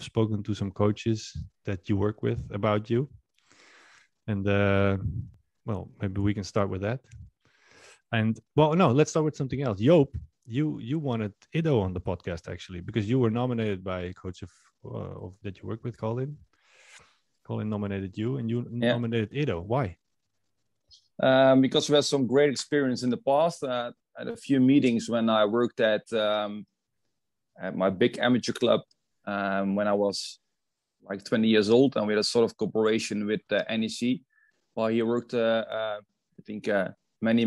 spoken to some coaches that you work with about you. And well, maybe we can start with that. And well, no, let's start with something else. Joop, you wanted Iddo on the podcast actually, because you were nominated by a coach of that you work with, Colin. Colin nominated you, and you nominated Iddo. Why? Because we had some great experience in the past. I had a few meetings when I worked at my big amateur club when I was like 20 years old, and we had a sort of cooperation with NEC while he worked, I think, many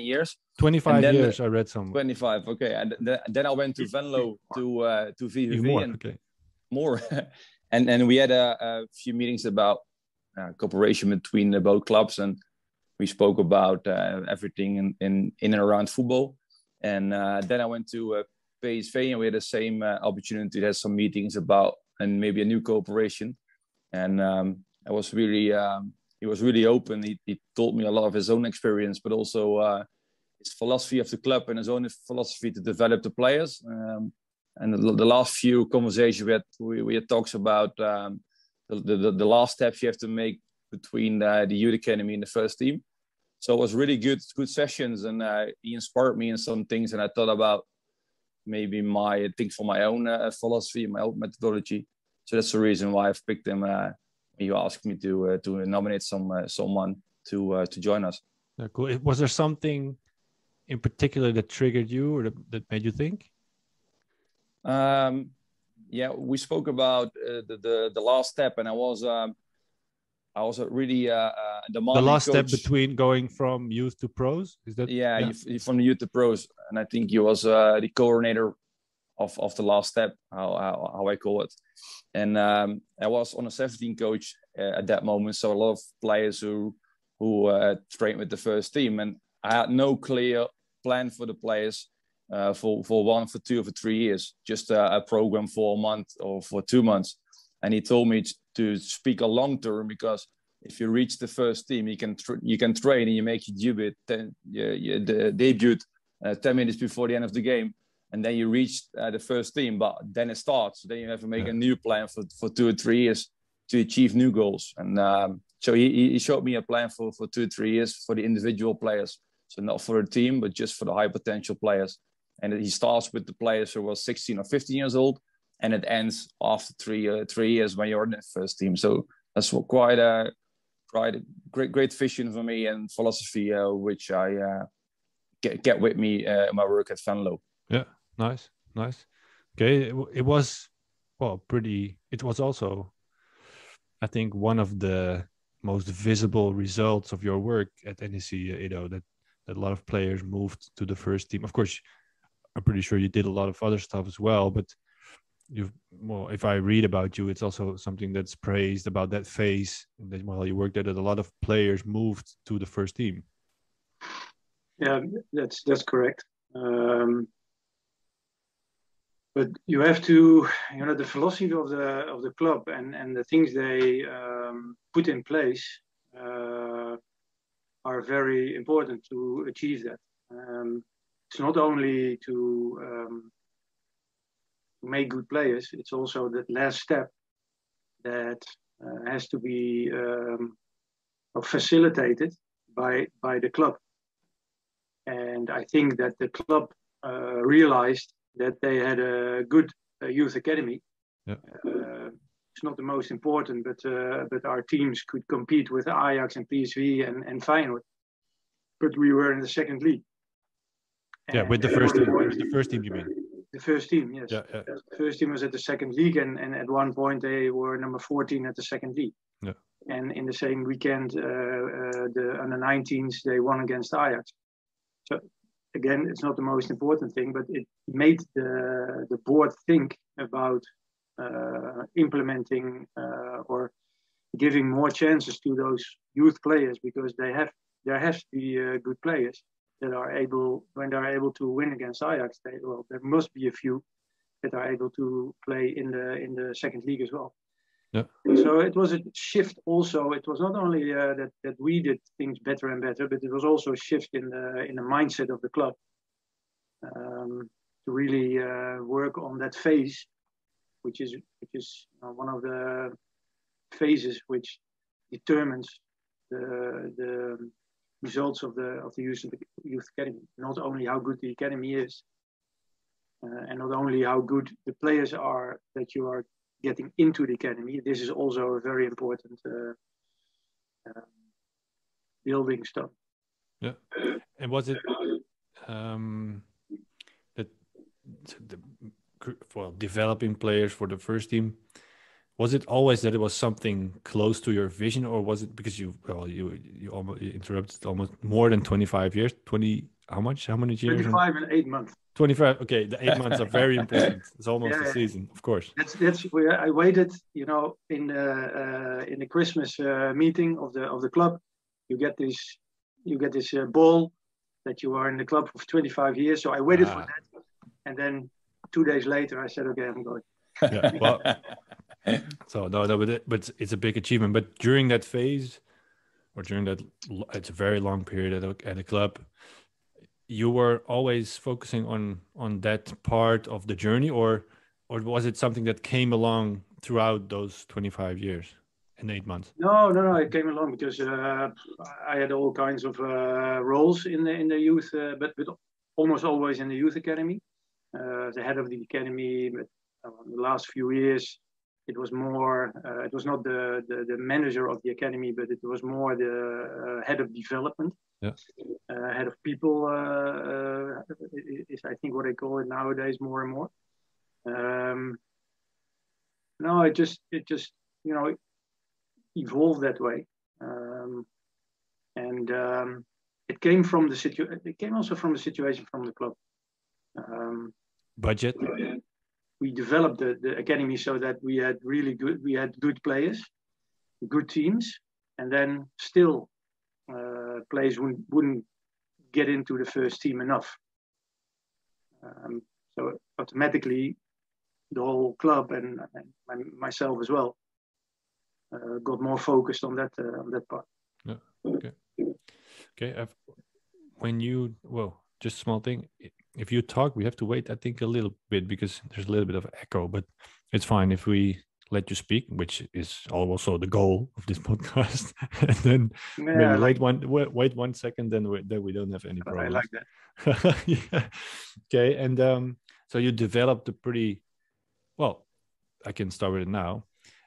years. 25 years, I read somewhere. 25, okay. And then I went to Venlo to VVV. More, and okay. More. and we had a few meetings about cooperation between both clubs, and we spoke about everything in and around football. And then I went to PSV, and we had the same opportunity to have some meetings about and maybe a new cooperation. And I was really, he was really open. He told me a lot of his own experience, but also his philosophy of the club and his own philosophy to develop the players. And the last few conversations we had talks about the last steps you have to make between the youth academy and the first team. So it was really good sessions, and he inspired me in some things, and I thought about maybe things for my own philosophy, my own methodology. So that's the reason why I've picked him. You asked me to nominate someone to join us. Yeah, cool. Was there something in particular that triggered you, or that made you think? Yeah, we spoke about the last step, and I was really demanding. The last coach. Step between going from youth to pros, is that? Yeah. From the youth to pros, and I think he was the coordinator of the last step, how I call it. And I was on a 17 coach at that moment, so a lot of players who trained with the first team, and I had no clear plan for the players for 1, for 2, or for 3 years, just a program for a month or for 2 months. And he told me to speak a long term, because if you reach the first team, you can train and you make your debut 10 minutes before the end of the game, and then you reach the first team. But then it starts. Then you have to make a new plan for 2 or 3 years to achieve new goals. And so he showed me a plan for 2 or 3 years for the individual players. So not for a team, but just for the high potential players. And he starts with the players who were 16 or 15 years old, and it ends after 3 years when you're in the first team. So that's quite a great vision for me and philosophy, which I get with me in my work at Venlo. Yeah, nice. Okay, it was it was also, I think, one of the most visible results of your work at NEC, Iddo, that a lot of players moved to the first team. Of course, I'm pretty sure you did a lot of other stuff as well, but if I read about you, it's also something that's praised about that phase, that while you worked there, that a lot of players moved to the first team. Yeah, that's correct. But you have to, the philosophy of the club and the things they put in place are very important to achieve that. It's not only to make good players, it's also that last step that has to be facilitated by the club. And I think that the club realized that they had a good youth academy. Yeah. It's not the most important, but our teams could compete with Ajax and PSV and Feyenoord. But we were in the second league. Yeah, with the first team. With the first team, you mean? The first team, yes. Yeah. The first team was at the second league, and at one point they were number 14 at the second league. Yeah. And in the same weekend, the under-19s, they won against Ajax. So again, it's not the most important thing, but it made the board think about implementing or giving more chances to those youth players, because there has to be good players that are able, when they're able to win against Ajax, there must be a few that are able to play in the second league as well. Yeah. So it was a shift also. It was not only that we did things better and better, but it was also a shift in the mindset of the club to really work on that phase which is one of the phases which determines the results of the youth academy. Not only how good the academy is, and not only how good the players are that you are getting into the academy. This is also a very important building stone. Yeah. And was it that for developing players for the first team? Was it always that it was something close to your vision, or was it because you almost interrupted almost more than 25 years? 20 how much? How many years? 25 and 8 months. 25. Okay, the 8 months are very important. It's almost a season, of course. That's where I waited. You know, in the Christmas meeting of the club, you get this ball that you are in the club for 25 years. So I waited for that, and then 2 days later, I said, "Okay, I'm going." Yeah, well, so no, but it's a big achievement. But during that phase, or during that, it's a very long period at a club. You were always focusing on that part of the journey, or was it something that came along throughout those 25 years and 8 months? No, it came along because I had all kinds of roles in the youth, but almost always in the youth academy, the head of the academy. But the last few years, it was more. It was not the manager of the academy, but it was more the head of development. Yeah. Head of people is, I think, what they call it nowadays more and more. No, it just evolved that way, and it came from the situation. It came also from the situation from the club. Budget. We developed the academy so that we had good players, good teams, and then still players wouldn't get into the first team enough. So automatically, the whole club and myself as well got more focused on that part. Yeah. Okay. Just a small thing. If you talk, we have to wait, I think, a little bit because there's a little bit of echo, but it's fine if we let you speak, which is also the goal of this podcast. And then maybe wait 1 second, then we don't have any problems. I like that. Yeah. Okay. And so you developed I can start with it now.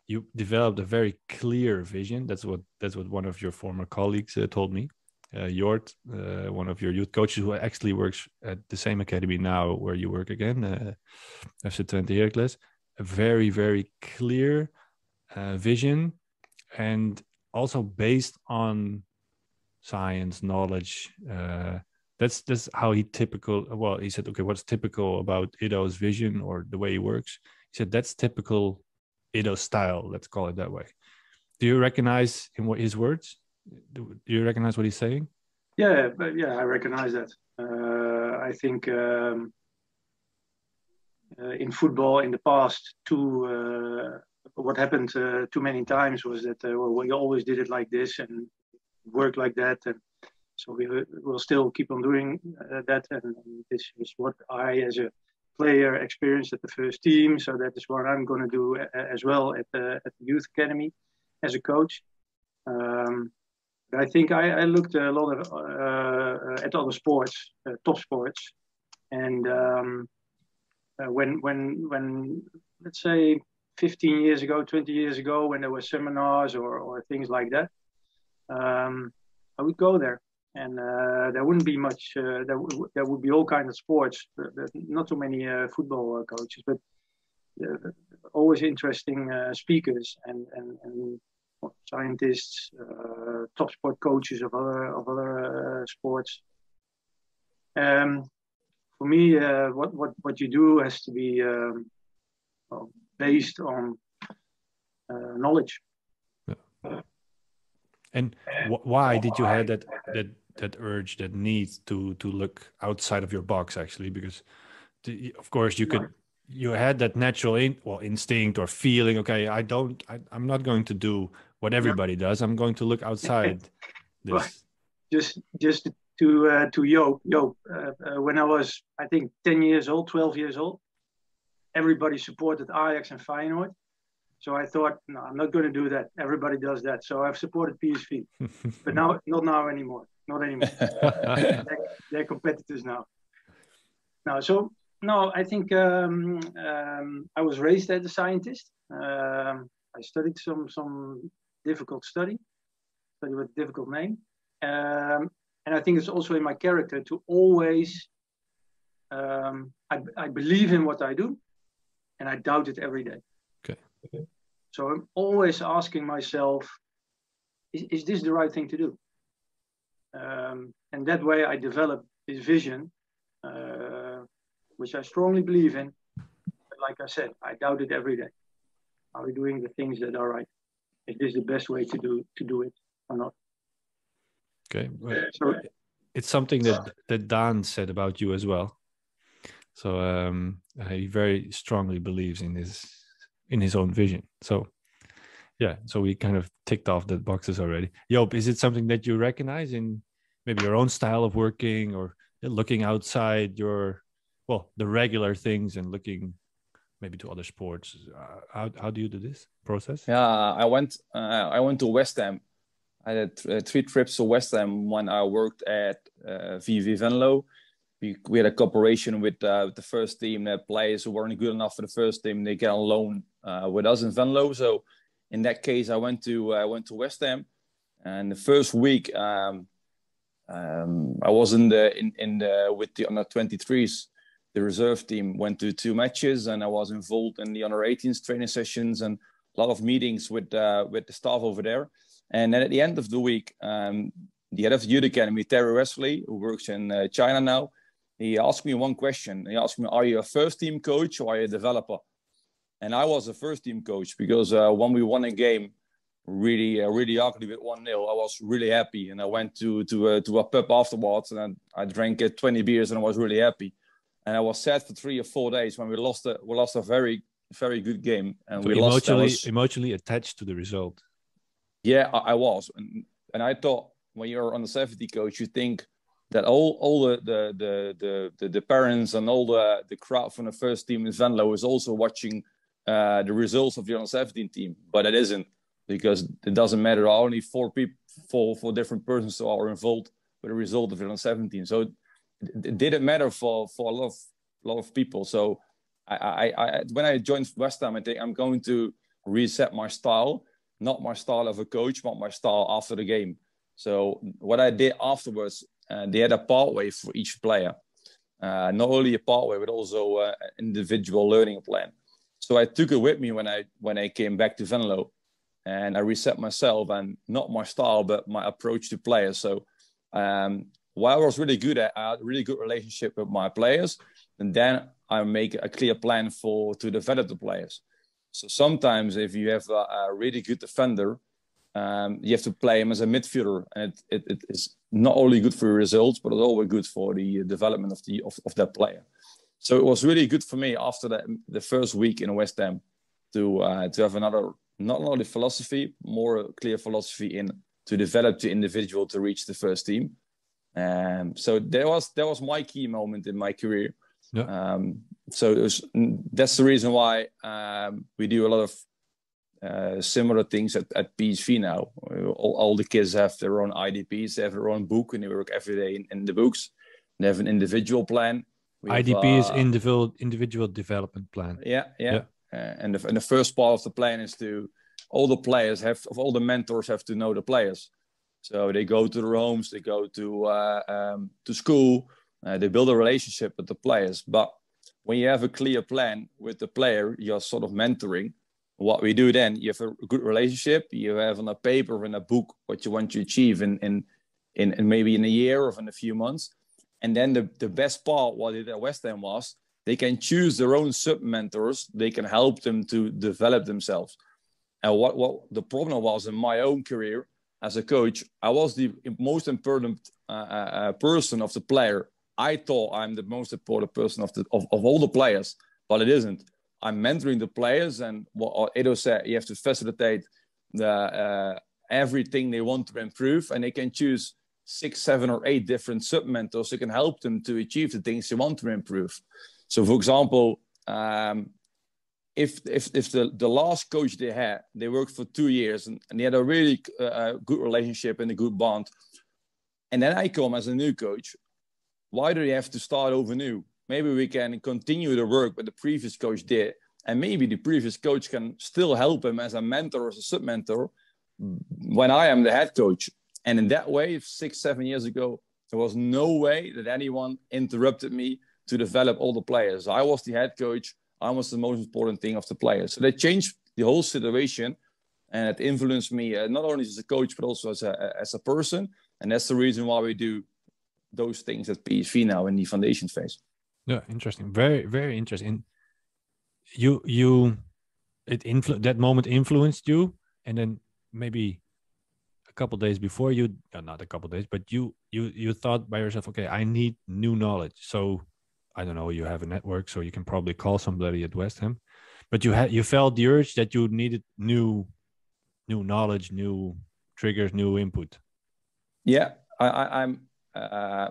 You developed a very clear vision. That's what one of your former colleagues told me. Jort, one of your youth coaches who actually works at the same academy now where you work again, FCTwente Heracles, a very, very clear vision, and also based on science, knowledge. That's how he said, okay, what's typical about Iddo's vision or the way he works? He said, that's typical Iddo style, let's call it that way. Do you recognize his words? Do you recognize what he's saying? Yeah, I recognize that. I think in football in the past, what happened too many times was that we always did it like this and worked like that, and so we will still keep on doing that. And this is what I, as a player, experienced at the first team. So that is what I'm going to do as well at the youth academy as a coach. I think I looked a lot at other sports, top sports, and when let's say 15 years ago, 20 years ago, when there were seminars or things like that, I would go there, and there wouldn't be much. There would be all kinds of sports, not too many football coaches, but always interesting speakers and scientists, top sport coaches of other sports. For me, what you do has to be based on knowledge. And why did you have that urge, that need to look outside of your box, actually? Because of course you had that natural instinct or feeling. Okay, I'm not going to do what everybody does. I'm going to look outside this. Well, just to Joop, when I was, I think, 10 years old, 12 years old, everybody supported Ajax and Feyenoord. So I thought, no, I'm not going to do that. Everybody does that. So I've supported PSV, but now, not now anymore. Not anymore. They're competitors now. No, I think I was raised as a scientist. I studied some difficult study with a difficult name. And I think it's also in my character to always, I believe in what I do, and I doubt it every day. Okay. So I'm always asking myself, is this the right thing to do? And that way I developed this vision, which I strongly believe in. But like I said, I doubt it every day. Are we doing the things that are right? Is this the best way to do it or not? Okay. Well, so it's something that Dan said about you as well. So he very strongly believes in his own vision. So yeah, so we kind of ticked off the boxes already. Joop, is it something that you recognize in maybe your own style of working, or looking outside the regular things and looking maybe to other sports? How do you do this process? Yeah, I went to West Ham. I had 3 trips to West Ham when I worked at VV Venlo. We had a cooperation with the first team. That players who weren't good enough for the first team, they get on loan with us in Venlo. So in that case, I went to West Ham, and the first week I was with the under 23s. The reserve team went to 2 matches, and I was involved in the under 18s training sessions and a lot of meetings with the staff over there. And then at the end of the week, the head of the Youth Academy, Terry Wesley, who works in China now, he asked me one question. He asked me, "Are you a first team coach or are you a developer?" And I was a first team coach because when we won a game, really ugly with 1-0, I was really happy, and I went to a pub afterwards, and I drank 20 beers, and I was really happy. And I was sad for 3 or 4 days when we lost a very, very good game, and so we emotionally attached to the result. Yeah, I was, and I thought when you're on the 70 coach, you think that all the parents and all the crowd from the first team in Venlo is also watching the results of the under 17 team, but it isn't, because it doesn't matter. Only 4 people, four different persons are involved with the result of the under 17. So it didn't matter for a lot of people. So I when I joined West Ham, I think I'm going to reset my style. Not my style of a coach, but my style after the game. So what I did afterwards, they had a pathway for each player. Not only a pathway, but also an individual learning plan. So I took it with me when I came back to Venlo, and I reset myself, and not my style, but my approach to players. So what I was really good at, I had a really good relationship with my players, and then I make a clear plan to develop the players. So sometimes if you have a really good defender, you have to play him as a midfielder, and it is not only good for your results, but it's always good for the development of that player. So it was really good for me after the first week in West Ham to have another, not only philosophy, more clear philosophy to develop the individual to reach the first team. So that was my key moment in my career. Yeah. So that's the reason why we do a lot of similar things at PSV now. All the kids have their own IDPs, they have their own book, and they work every day in the books. They have an individual plan. IDP is individual development plan. Yeah. And the first part of the plan is all the mentors have to know the players. So they go to their homes, they go to school, they build a relationship with the players. But when you have a clear plan with the player, you're sort of mentoring. What we do then, you have a good relationship, you have on a paper or in a book what you want to achieve in maybe in a year or in a few months. And then the best part, what it at West Ham was, they can choose their own sub-mentors, they can help them to develop themselves. And what the problem was in my own career as a coach, I was the most important person of the player. I thought I'm the most important person of all the players, but it isn't. I'm mentoring the players, and what Iddo said, you have to facilitate everything they want to improve, and they can choose 6, 7, or 8 different sub-mentors who can help them to achieve the things they want to improve. So, for example, if the last coach they had, they worked for 2 years and they had a really good relationship and a good bond, and then I come as a new coach, why do they have to start over new? Maybe we can continue the work that the previous coach did, and maybe the previous coach can still help him as a mentor or as a sub-mentor when I am the head coach. And in that way, 6-7 years ago, there was no way that anyone interrupted me to develop all the players. I was the head coach. I was the most important thing of the players. So that changed the whole situation, and it influenced me not only as a coach but also as a person. And that's the reason why we do those things at PSV now in the foundation phase. Yeah, interesting. Very, very interesting. That moment influenced you, and then maybe a couple of days before not a couple of days, but you thought by yourself, okay, I need new knowledge. So I don't know, you have a network, so you can probably call somebody at West Ham, but you felt the urge that you needed new knowledge, new triggers, new input. Yeah, I'm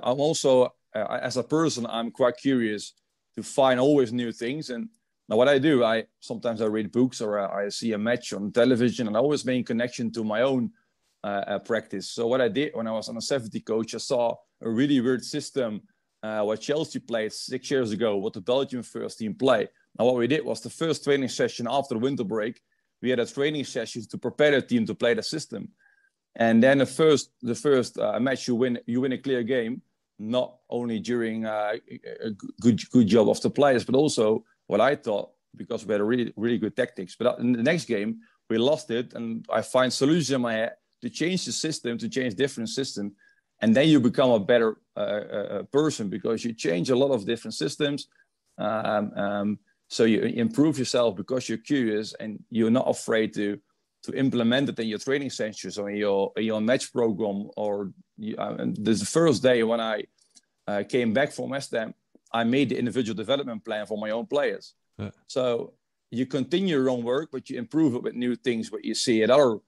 also as a person, I'm quite curious to find always new things. And now what I do, sometimes I read books or I see a match on television, and I always make connection to my own practice. So what I did when I was on a 70 coach, I saw a really weird system what Chelsea played 6 years ago, what the Belgian first team play. Now what we did was the first training session after the winter break, we had a training session to prepare the team to play the system. And then the first match you win a clear game, not only during a good job of the players, but also what I thought, because we had a really, really good tactics. But in the next game, we lost it, and I find solutions in my head to change the system, to change different system. And then you become a better person, because you change a lot of different systems. So you improve yourself because you're curious and you're not afraid to implement it in your training sessions or in your match program. Or this is the first day when I came back from West Ham, I made the individual development plan for my own players. Yeah. So you continue your own work, but you improve it with new things, what you see at other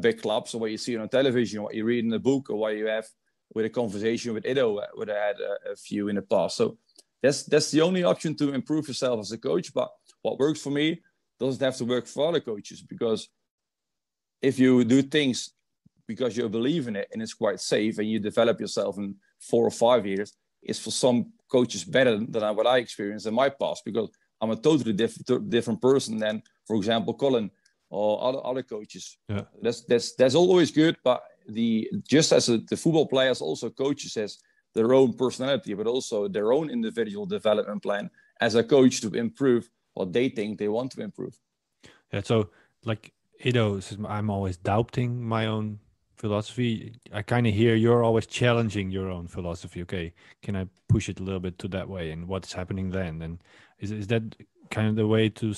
big clubs, or what you see on television, what you read in a book, or what you have with a conversation with Iddo, where I had a few in the past. So that's the only option to improve yourself as a coach. But what works for me doesn't have to work for other coaches, because if you do things because you believe in it and it's quite safe and you develop yourself in 4 or 5 years, it's for some coaches better than what I experienced in my past, because I'm a totally different person than, for example, Colin or other coaches. Yeah. That's always good, but just as the football players, also coaches has their own personality, but also their own individual development plan as a coach to improve what they think they want to improve. Yeah, so like Iddo says, I'm always doubting my own philosophy. I kind of hear you're always challenging your own philosophy. Okay, can I push it a little bit to that way, and what's happening then? And is that kind of the way to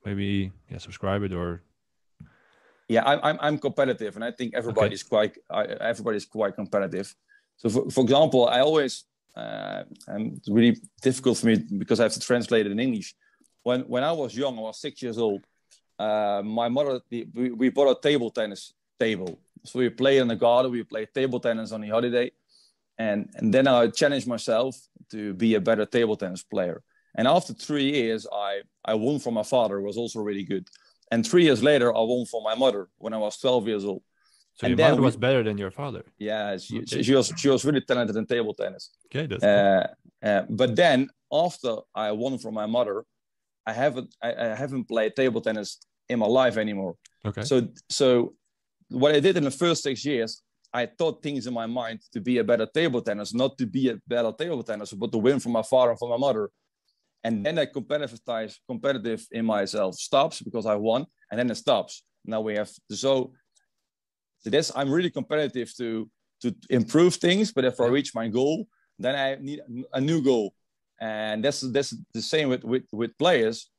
maybe subscribe it? Or yeah, I'm competitive, and I think everybody's quite competitive. So for example, I always it's really difficult for me because I have to translate it in English. When I was young, I was 6 years old. My mother, we bought a table tennis table. So we play in the garden, we play table tennis on the holiday. And then I challenged myself to be a better table tennis player. And after 3 years, I won from my father, who was also really good. And 3 years later, I won from my mother when I was 12 years old. So your mother was better than your father? Yeah, she was really talented in table tennis. Okay, that's cool. But then after I won from my mother, I haven't played table tennis in my life anymore. Okay. So what I did in the first 6 years, I thought things in my mind to be a better table tennis, not to be a better table tennis, but to win from my father and from my mother. And then that competitive in myself stops because I won, and then it stops. Now we have I'm really competitive to improve things, but if I reach my goal, then I need a new goal. And that's the same with players.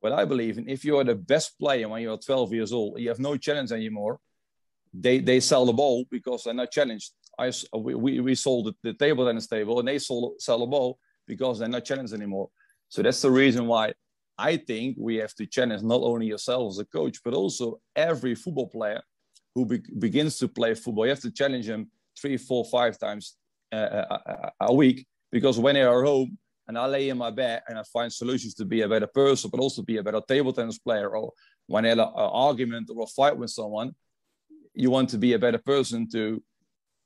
What I believe in, if you are the best player when you're 12 years old, you have no challenge anymore. They sell the ball because they're not challenged. We sold the table tennis table, and they sell the ball because they're not challenged anymore. So that's the reason why I think we have to challenge not only yourself as a coach, but also every football player who begins to play football. You have to challenge them 3, 4, 5 times a week, because when they are home and I lay in my bed and I find solutions to be a better person, but also be a better table tennis player. Or when I had an argument or a fight with someone, you want to be a better person to,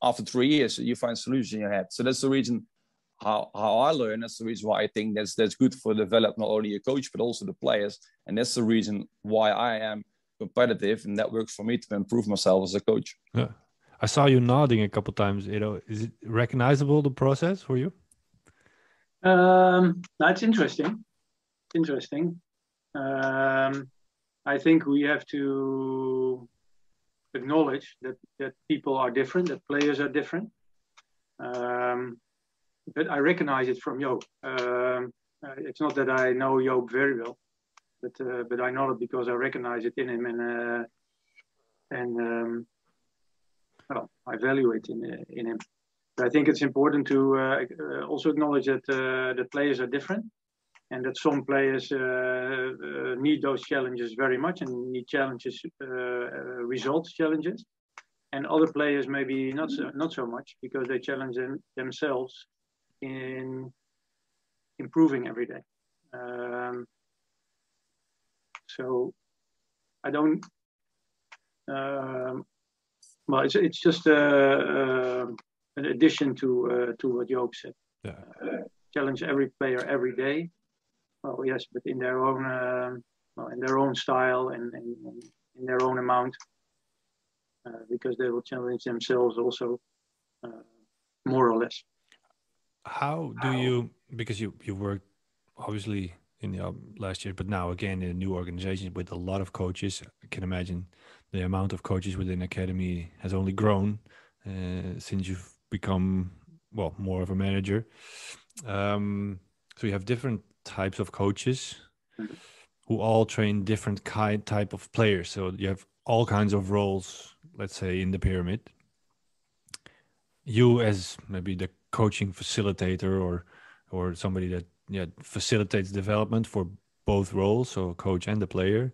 after 3 years, you find solutions in your head. So that's the reason how I learn. That's the reason why I think that's good for develop not only a coach, but also the players. And that's the reason why I am competitive, and that works for me to improve myself as a coach. Yeah. I saw you nodding a couple times. Is it recognizable, the process for you? That's interesting. Interesting. I think we have to acknowledge that people are different, that players are different. But I recognize it from Joop. It's not that I know Joop very well, but I know it because I recognize it in him, and well, I value it in him. But I think it's important to also acknowledge that the players are different, and that some players need those challenges very much and need challenges, results challenges, and other players maybe not so much, because they challenge themselves in improving every day. So I don't. Well, it's just an addition to what Joop said. Yeah. Challenge every player every day. Well, yes, but in their own style and in their own amount, because they will challenge themselves also, more or less. How do you, because you worked obviously in the last year, but now again in a new organization with a lot of coaches. I can imagine the amount of coaches within academy has only grown since you've become, well, more of a manager. So you have different types of coaches who all train different type of players. So you have all kinds of roles, let's say, in the pyramid. You as maybe the coaching facilitator or somebody that facilitates development for both roles, so coach and the player.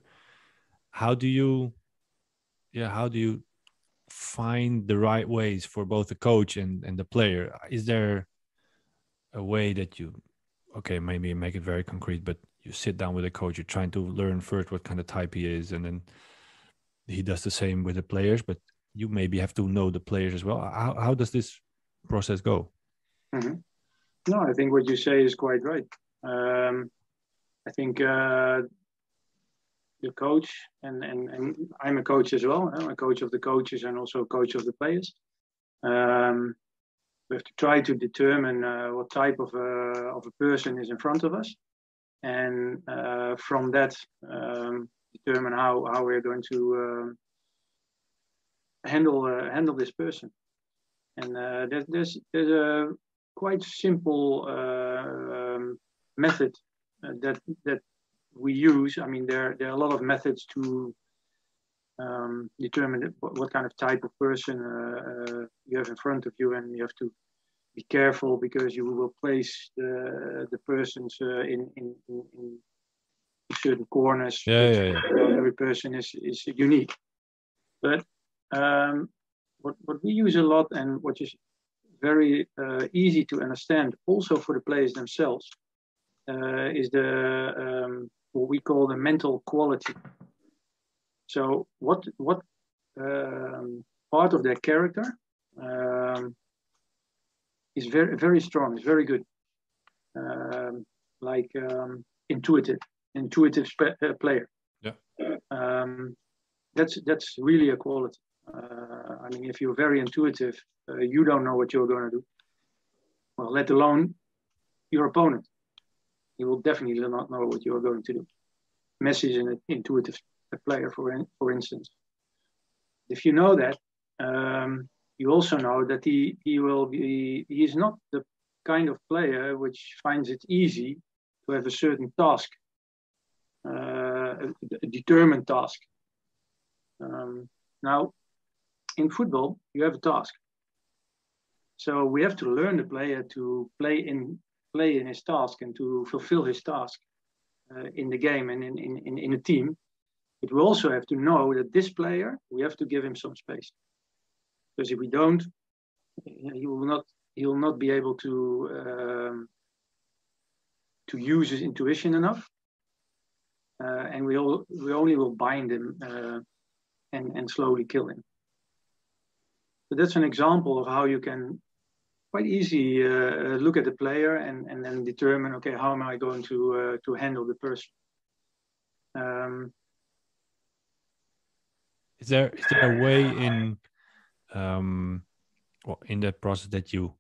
How do you find the right ways for both the coach and the player? Is there a way that you, okay, maybe make it very concrete, but you sit down with a coach, you're trying to learn first what kind of type he is, and then he does the same with the players, but you maybe have to know the players as well. How does this process go? Mm-hmm. No, I think what you say is quite right. I think the coach, and I'm a coach as well. I'm a coach of the coaches and also a coach of the players. We have to try to determine what type of a person is in front of us, and from that determine how we're going to handle this person. And there's a quite simple method that we use. I mean, there are a lot of methods to determine what kind of type of person you have in front of you, and you have to be careful because you will place the persons in certain corners. Yeah. Every person is unique, but what we use a lot, and what is very easy to understand also for the players themselves, is the what we call the mental quality. So what part of their character is very, very strong, is very good, like intuitive player. Yeah. That's really a quality. I mean, if you're very intuitive, you don't know what you're going to do. Well, let alone your opponent. He will definitely not know what you're going to do. Messi is an intuitive player, for instance. If you know that, you also know that he is not the kind of player which finds it easy to have a certain task, a determined task. Now, in football, you have a task. So we have to learn the player to play in his task and to fulfill his task in the game and in a team. But we also have to know that this player, we have to give him some space. Because if we don't, he will not be able to to use his intuition enough, and we only will bind him and slowly kill him. So that's an example of how you can quite easy look at the player and then determine, okay, how am I going to handle the person? Is there a way in in that process that you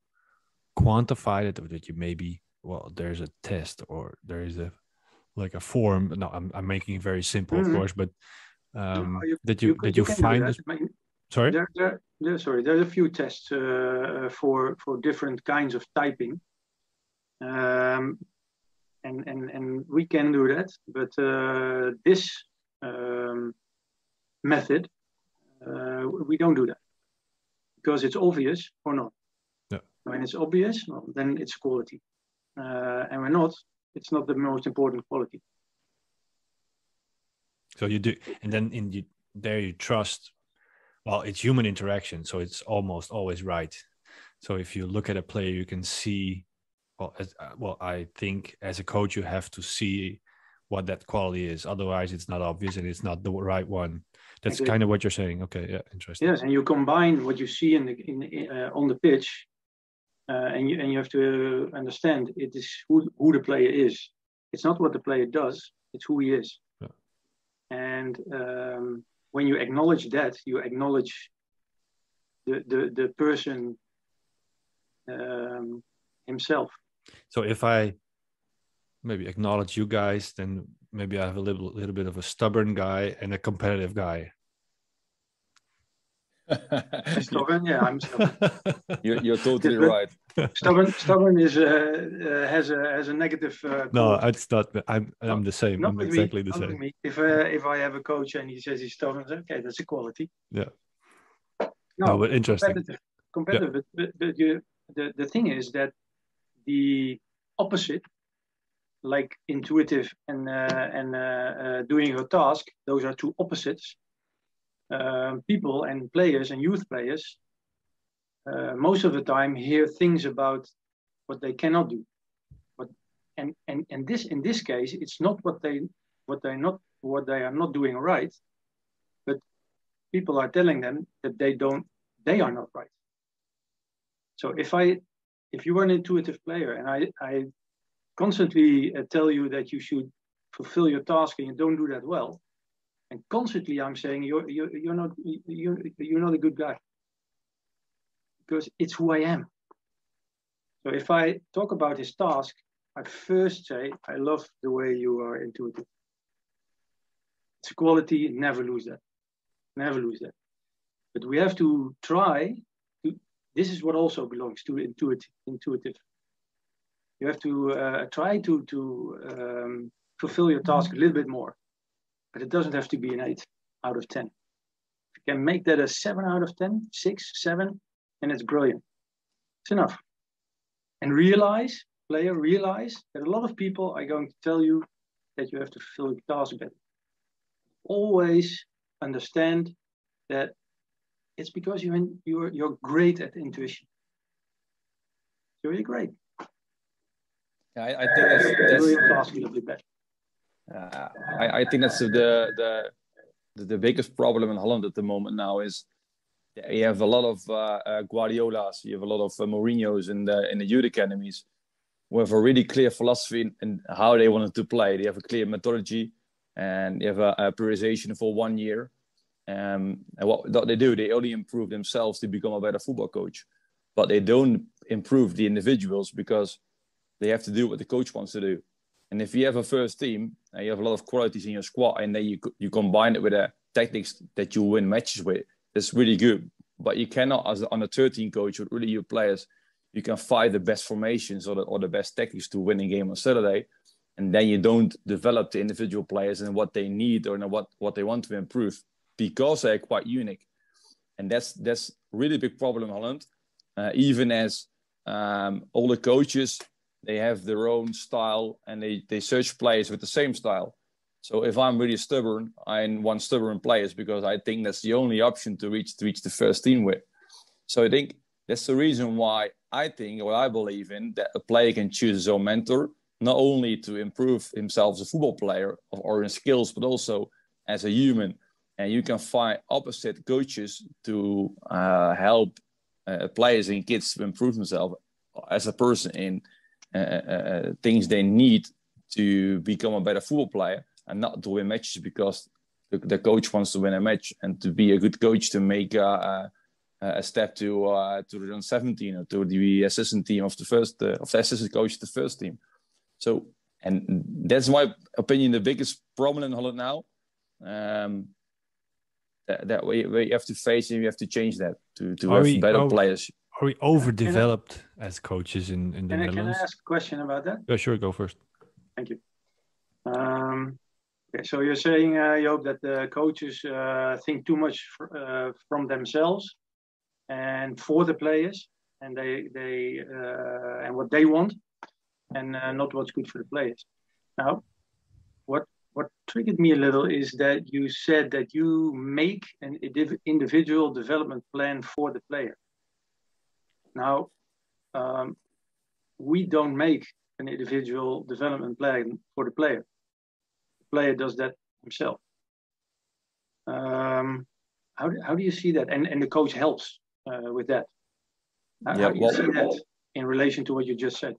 quantify it, or that you maybe, there's a test or there is a form? No, I'm making it very simple, of course, but that you find this. Sorry. There's a few tests for different kinds of typing, and we can do that. But this method, we don't do that because it's obvious or not. Yeah. When it's obvious, well, then it's quality, and when not, it's not the most important quality. So you do, and then you trust. Well, it's human interaction, so it's almost always right. So if you look at a player, you can see. I think as a coach, you have to see what that quality is. Otherwise, it's not obvious and it's not the right one. That's exactly. Kind of what you're saying. Okay, yeah, interesting. Yes, and you combine what you see on the pitch, and you have to understand it is who the player is. It's not what the player does; it's who he is. Yeah. And when you acknowledge that, you acknowledge the person himself. So if I maybe acknowledge you guys, then maybe I have a little bit of a stubborn guy and a competitive guy. Stubborn, yeah, I'm stubborn. You're totally right. Stubborn is has a negative. No, it's not. I'm the same. Not I'm with exactly me, the same. Me. If I have a coach and he says he's stubborn, okay, that's a quality. Yeah. No, but interesting. Competitive. Yeah. But the thing is that the opposite, like intuitive and doing your task, those are two opposites. People and players and youth players most of the time hear things about what they cannot do, and in this case it's not what they are not doing right, but people are telling them that they are not right. So if you are an intuitive player and I constantly tell you that you should fulfill your task and you don't do that well, and constantly I'm saying you're not a good guy, because it's who I am. So if I talk about his task, I first say, I love the way you are intuitive. It's a quality, never lose that. Never lose that. But we have to try to, this is what also belongs to intuitive. You have to try to fulfill your task a little bit more. But it doesn't have to be an 8 out of 10. If you can make that a 7 out of 10, 6, 7, then it's brilliant. It's enough. And realize that a lot of people are going to tell you that you have to fulfill your task better. Always understand that it's because you're great at intuition. So you're great. Yeah, I think that's your task a little bit better. I think that's the biggest problem in Holland at the moment now is you have a lot of Guardiolas, you have a lot of Mourinho's in the youth academies who have a really clear philosophy in how they wanted to play. They have a clear methodology and they have a prioritization for 1 year. And what they do, they only improve themselves to become a better football coach, but they don't improve the individuals because they have to do what the coach wants to do. And if you have a first team and you have a lot of qualities in your squad and then you combine it with the tactics that you win matches with, it's really good. But you cannot, as an under-13 coach with really your players, you can find the best formations or the best tactics to win a game on Saturday, and then you don't develop the individual players and what they need or what they want to improve because they're quite unique. And that's really big problem in Holland. Even as all the coaches, they have their own style and they search players with the same style. So if I'm really stubborn, I want stubborn players because I think that's the only option to reach the first team with. So I think that's the reason why I think, what I believe in, that a player can choose his own mentor. not only to improve himself as a football player or in skills, but also as a human. And you can find opposite coaches to help players and kids to improve themselves as a person in things they need to become a better football player, and not to win matches because the coach wants to win a match, and to be a good coach to make a step to the 17 or to the assistant team of the first of the assistant coach of the first team. So, and that's my opinion, the biggest problem in Holland now. That we have to face, and we have to change that to have better players. Are we overdeveloped as coaches in the Netherlands? Can I ask a question about that? Yeah, sure, go first. Thank you. Okay, so you're saying, Joop, that the coaches think too much from themselves and for the players, and they and what they want, and not what's good for the players. Now, what triggered me a little is that you said that you make an individual development plan for the player. Now, we don't make an individual development plan for the player. The player does that himself. How do you see that? And the coach helps with that. How do you see that in relation to what you just said?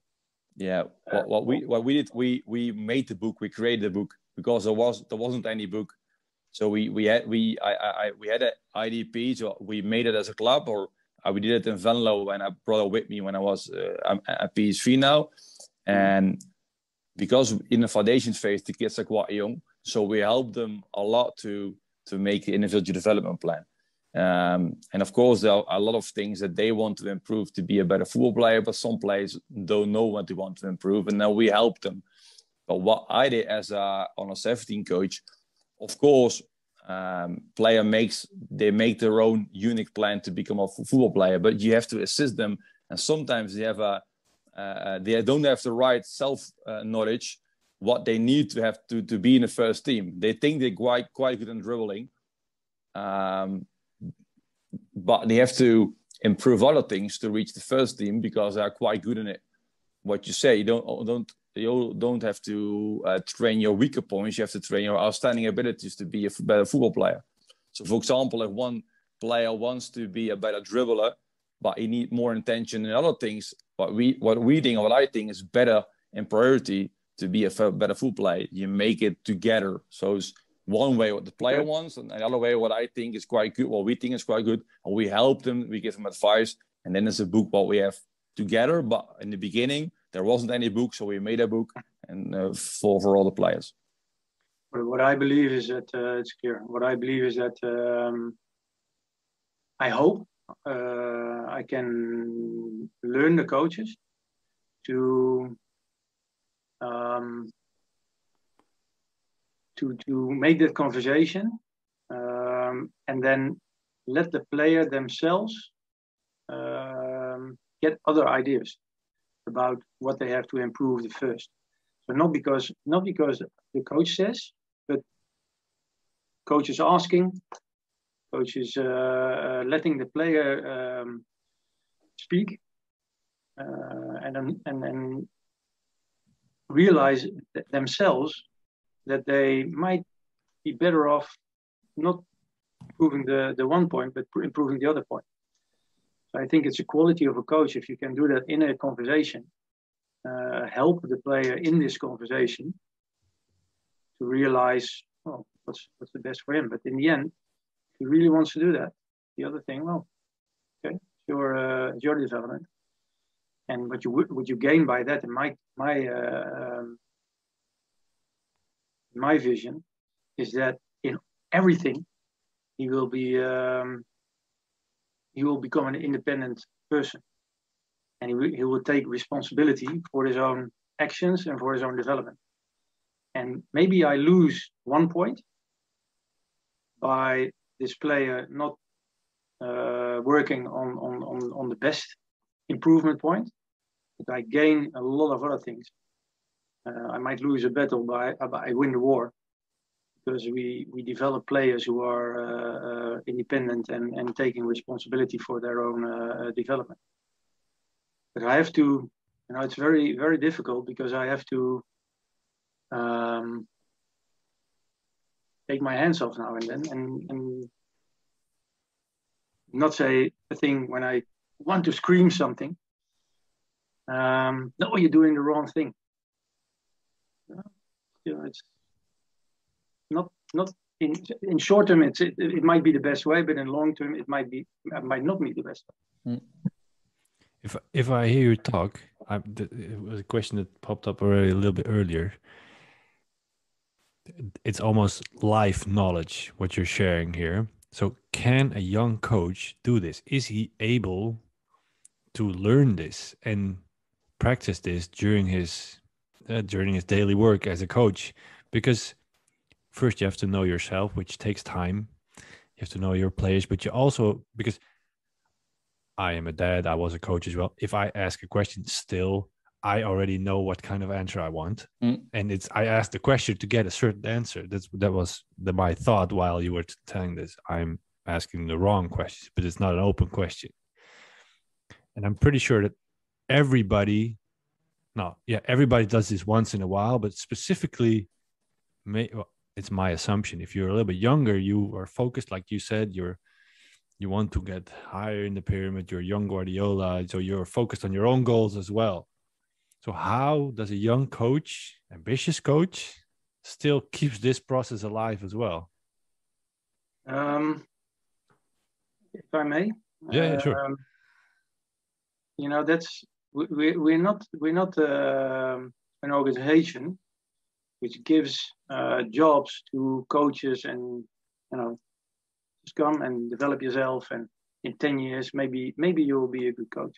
Yeah, what we did, we made the book, we created the book because there wasn't any book, so we had an IDP, so we made it as a club, or we did it in Venlo, and I brought it with me when I was at PSV now, and because in the foundation phase the kids are quite young, so we help them a lot to make the individual development plan. And of course, there are a lot of things that they want to improve to be a better football player, but some players don't know what they want to improve, and now we help them. But what I did as a under 17 coach, of course, player they make their own unique plan to become a football player, but you have to assist them, and sometimes they don't have the right self knowledge what they need to have to be in the first team. They think they're quite good in dribbling. But they have to improve other things to reach the first team because they are quite good in it. What you say, you don't have to train your weaker points. You have to train your outstanding abilities to be a better football player. So, for example, if one player wants to be a better dribbler, but he needs more intention in other things, what I think is better in priority to be a better football player, you make it together. So it's one way what the player wants, and another way what I think is quite good, what we think is quite good, and we help them, we give them advice, and then there's a book what we have together. But in the beginning there wasn't any book, so we made a book and for all the players. What I believe is that it's clear. What I believe is that I hope I can learn the coaches to make that conversation and then let the player themselves get other ideas about what they have to improve the first. So not because the coach says, but coach is asking, coach is letting the player speak and then realize themselves that they might be better off not improving the one point, but improving the other point. So I think it's a quality of a coach if you can do that in a conversation, help the player in this conversation to realize, well, what's the best for him. But in the end, if he really wants to do that, the other thing, well, okay, it's your development. And what you gain by that, in my vision, is that in everything he will become an independent person, and he will take responsibility for his own actions and for his own development. And maybe I lose 1 point by this player not working on the best improvement point, but I gain a lot of other things. I might lose a battle, but I win the war, because we develop players who are independent and taking responsibility for their own development. But I have to it's very, very difficult because I have to take my hands off now and then and not say a thing when I want to scream something. No, you're doing the wrong thing. It's not in short term. It might be the best way, but in long term, it might not be the best way. If I hear you talk, it was a question that popped up already a little bit earlier. It's almost life knowledge what you're sharing here. So can a young coach do this? Is he able to learn this and practice this during his daily work as a coach? Because first you have to know yourself, which takes time. You have to know your players, but you also, because I am a dad, I was a coach as well. If I ask a question, still, I already know what kind of answer I want. And I asked the question to get a certain answer. That was my thought while you were telling this. I'm asking the wrong questions, but it's not an open question. And I'm pretty sure that everybody does this once in a while, but specifically, it's my assumption. If you're a little bit younger, you are focused, like you said, you want to get higher in the pyramid, you're young Guardiola, so you're focused on your own goals as well. So how does a young coach, ambitious coach, still keeps this process alive as well? If I may, yeah, sure. We're not an organization which gives jobs to coaches and just come and develop yourself, and in 10 years maybe you'll be a good coach.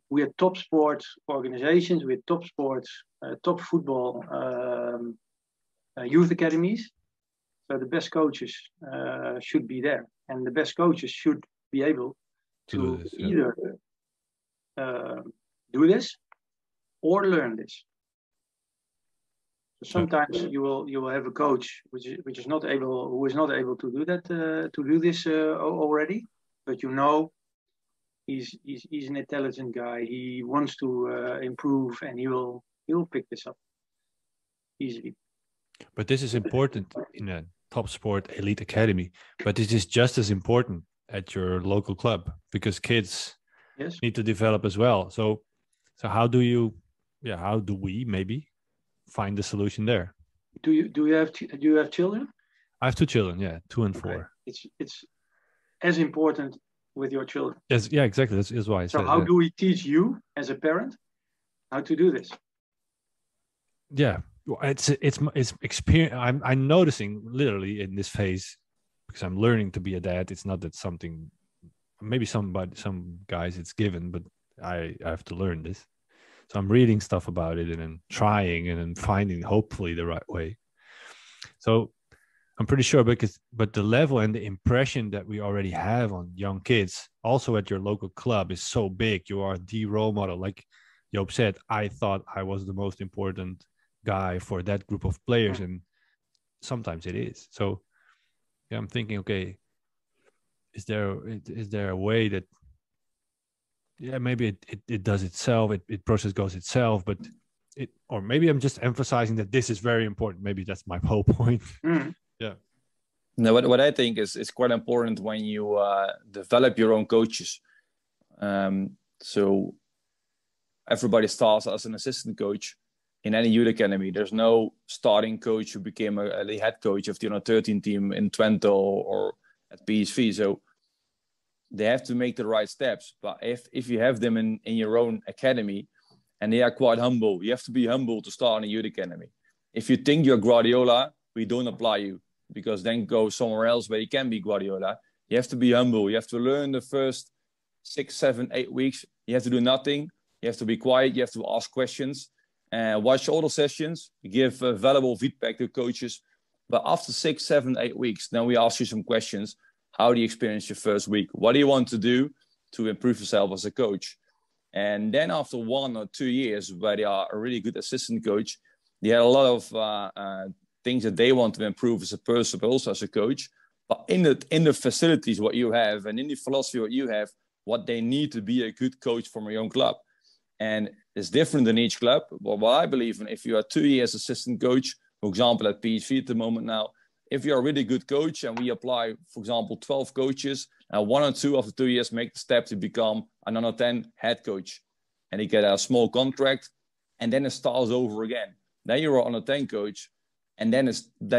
We are top sports organizations, we're top sports, top football youth academies. So the best coaches should be there, and the best coaches should be able to either do this or learn this. So sometimes you will have a coach who is not able to do that, to do this already, but he's an intelligent guy. He wants to improve, and he'll pick this up easily. But this is important in a top sport elite academy, but it is just as important at your local club, because kids need to develop as well. So how do we maybe find the solution there? Do you have children? I have 2 children, 2 and 4. It's as important with your children. Yes, yeah, exactly. That's why I said. So how do we teach you as a parent how to do this? Yeah, it's experience. I'm noticing literally in this phase, because I'm learning to be a dad. It's not that something, maybe some guys it's given, but I have to learn this. So I'm reading stuff about it and then trying and then finding hopefully the right way. So I'm pretty sure, but the level and the impression that we already have on young kids, also at your local club, is so big. You are the role model. Like Joop said, I thought I was the most important guy for that group of players, and sometimes it is. So yeah, I'm thinking, okay, is there a way that maybe it does itself, it process goes itself, but or maybe I'm just emphasizing that this is very important. Maybe that's my whole point. Yeah. No, what I think is quite important when you develop your own coaches. So everybody starts as an assistant coach in any youth academy. There's no starting coach who became a head coach of the under-13 team in Twente or at PSV. So they have to make the right steps. But if you have them in your own academy and they are quite humble, you have to be humble to start in a youth academy. If you think you're Guardiola, we don't apply you, because then go somewhere else where you can be Guardiola. You have to be humble. You have to learn the first 6, 7, 8 weeks. You have to do nothing. You have to be quiet. You have to ask questions and watch all the sessions, give valuable feedback to coaches. But after 6, 7, 8 weeks, then we ask you some questions. How do you experience your first week? What do you want to do to improve yourself as a coach? And then after 1 or 2 years, where they are a really good assistant coach, they had a lot of things that they want to improve as a person, but also as a coach. But in the facilities, what you have, and in the philosophy, what you have, what they need to be a good coach for my own club. And it's different in each club. But what I believe in, if you are 2 years assistant coach, for example, at PSV at the moment now, if you're a really good coach and we apply, for example, 12 coaches, and 1 or 2 of the 2 years make the step to become an under 10 head coach, and you get a small contract, and then it starts over again. Then you're an under 10 coach, and then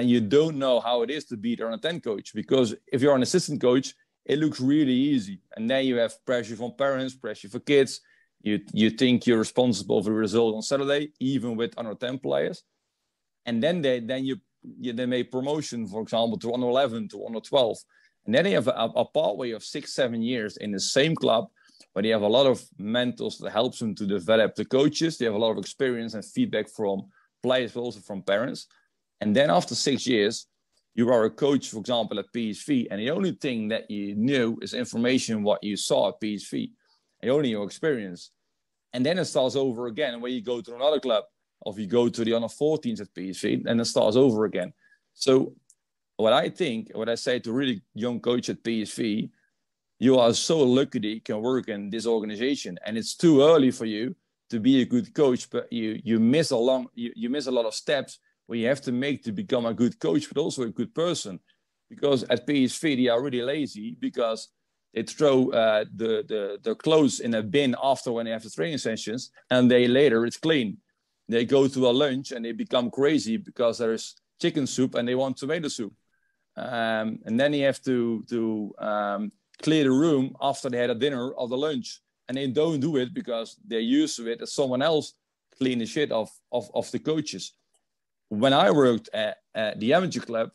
you don't know how it is to be the under 10 coach, because if you're an assistant coach, it looks really easy, and then you have pressure from parents, pressure for kids. You think you're responsible for the result on Saturday, even with under 10 players, and then they make promotion, for example, to under 11, to under 12, and then they have a pathway of 6-7 years in the same club, where they have a lot of mentors that helps them to develop the coaches. They have a lot of experience and feedback from players, but also from parents. And then after 6 years, you are a coach, for example, at PSV, and the only thing that you knew is information what you saw at PSV, and only your experience. And then it starts over again when you go to another club, or if you go to the under 14s at PSV, and it starts over again. So what I say to really young coach at PSV, you are so lucky that you can work in this organization, and it's too early for you to be a good coach, but you miss a lot of steps where you have to make to become a good coach, but also a good person. Because at PSV, they are really lazy, because they throw the clothes in a bin after when they have the training sessions, and a day later it's clean. They go to a lunch and they become crazy because there's chicken soup and they want tomato soup. And then you have to clear the room after they had a dinner or the lunch. And they don't do it because they're used to it as someone else clean the shit of the coaches. When I worked at the amateur club,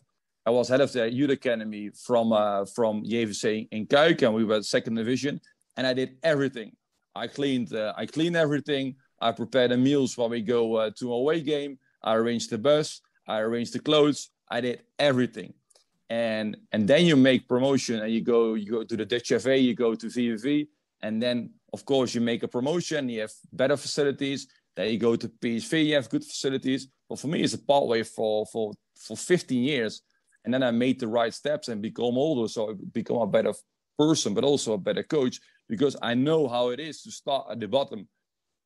I was head of the youth academy from JVC in Kuik, and we were second division, and I did everything. I cleaned everything. I prepared the meals when we go to an away game. I arranged the bus. I arranged the clothes. I did everything. And then you make promotion, and you go to the Dutch FA, you go to VVV, and then of course you make a promotion. You have better facilities. Then you go to PSV, you have good facilities. But for me, it's a pathway for 15 years. And then I made the right steps and become older, so I become a better person, but also a better coach, because I know how it is to start at the bottom.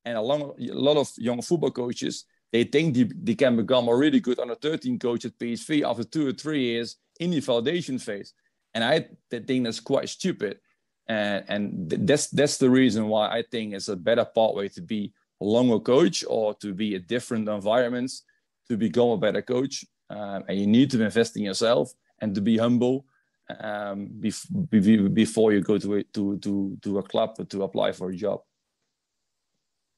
And a lot of young football coaches, they think they can become a really good under 13 coach at PSV after 2 or 3 years in the foundation phase. And I think that's quite stupid. And that's the reason why I think it's a better pathway to be a longer coach, or to be at different environments to become a better coach. And you need to invest in yourself and to be humble before you go to a club to apply for a job.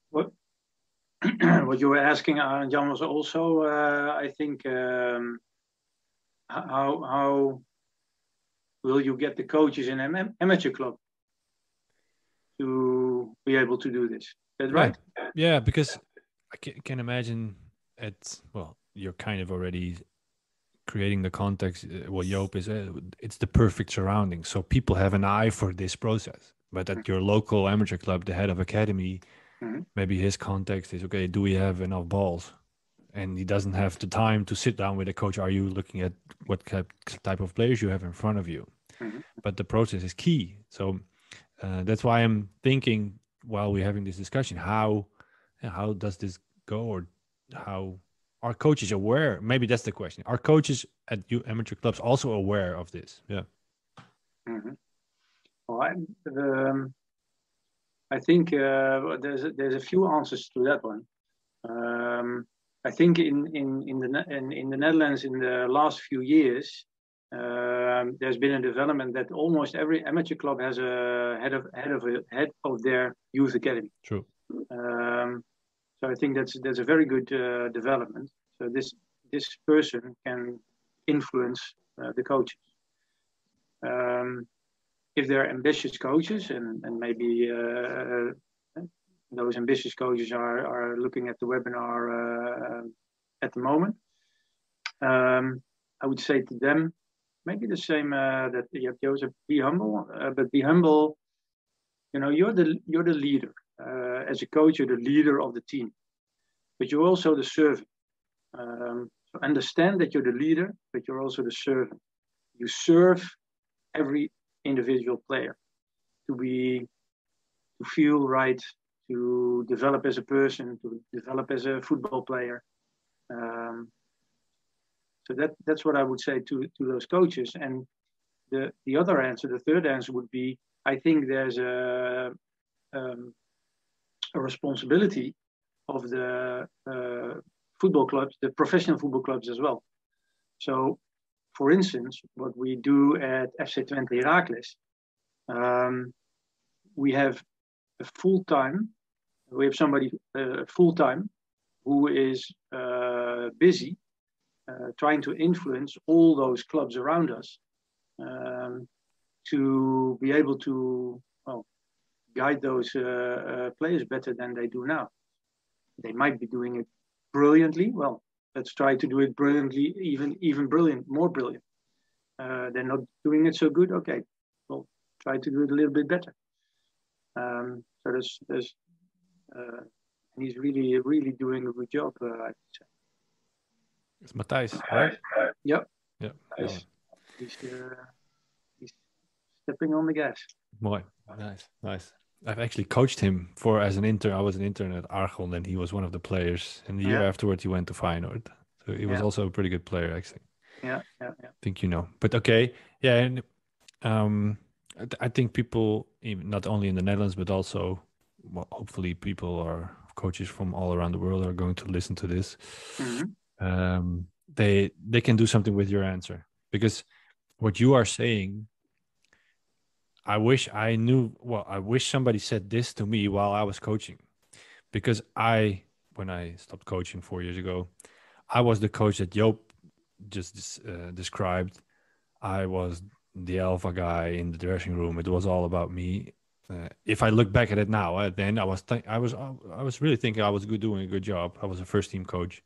What you were asking, Jan, was also, I think, how will you get the coaches in an amateur club to be able to do this? Is that right? Yeah, because I can imagine you're kind of already creating the context. What Joop is, it's the perfect surrounding. So people have an eye for this process. But at your local amateur club, the head of academy, maybe his context is, okay, do we have enough balls? And he doesn't have the time to sit down with a coach. Are you looking at what type of players you have in front of you? But the process is key. So that's why I'm thinking, while we're having this discussion, how does this go, or how are coaches aware? Maybe that's the question. Are coaches at amateur clubs also aware of this? Yeah. Well, I think there's a few answers to that one. I think in the Netherlands in the last few years, there's been a development that almost every amateur club has a head of their youth academy. True. So I think that's a very good development. So this person can influence the coaches. If they're ambitious coaches, and maybe those ambitious coaches are looking at the webinar at the moment, I would say to them, maybe the same that Joseph, be humble, but be humble. You know, you're the leader. As a coach, you're the leader of the team, but you're also the servant. So understand that you're the leader, but you're also the servant. You serve every individual player to be feel right, to develop as a person, to develop as a football player. So that's what I would say to those coaches. And the other answer, the third answer would be, I think there's a responsibility of the football clubs, the professional football clubs as well. So, for instance, what we do at FCTwente Heracles, we have somebody full-time who is busy trying to influence all those clubs around us to be able to guide those players better than they do now. They might be doing it brilliantly. Well, let's try to do it brilliantly, even more brilliant. They're not doing it so good. Okay, well, try to do it a little bit better. So there's and he's really doing a good job, I would say. It's Matthijs, right? Yep. Yeah. He's stepping on the gas. Boy, nice. I've actually coached him as an intern. I was an intern at Argon, and he was one of the players. And the year afterwards, he went to Feyenoord. So he was also a pretty good player, actually. Yeah. I think you know. But okay, yeah, and I think people, even not only in the Netherlands, but also, well, hopefully, coaches from all around the world are going to listen to this. Mm-hmm. They can do something with your answer, because what you are saying, I wish I knew. Well, I wish somebody said this to me while I was coaching, because when I stopped coaching 4 years ago, I was the coach that Joop just described. I was the alpha guy in the dressing room. It was all about me. If I look back at it now, then I was really thinking I was doing a good job. I was a first team coach,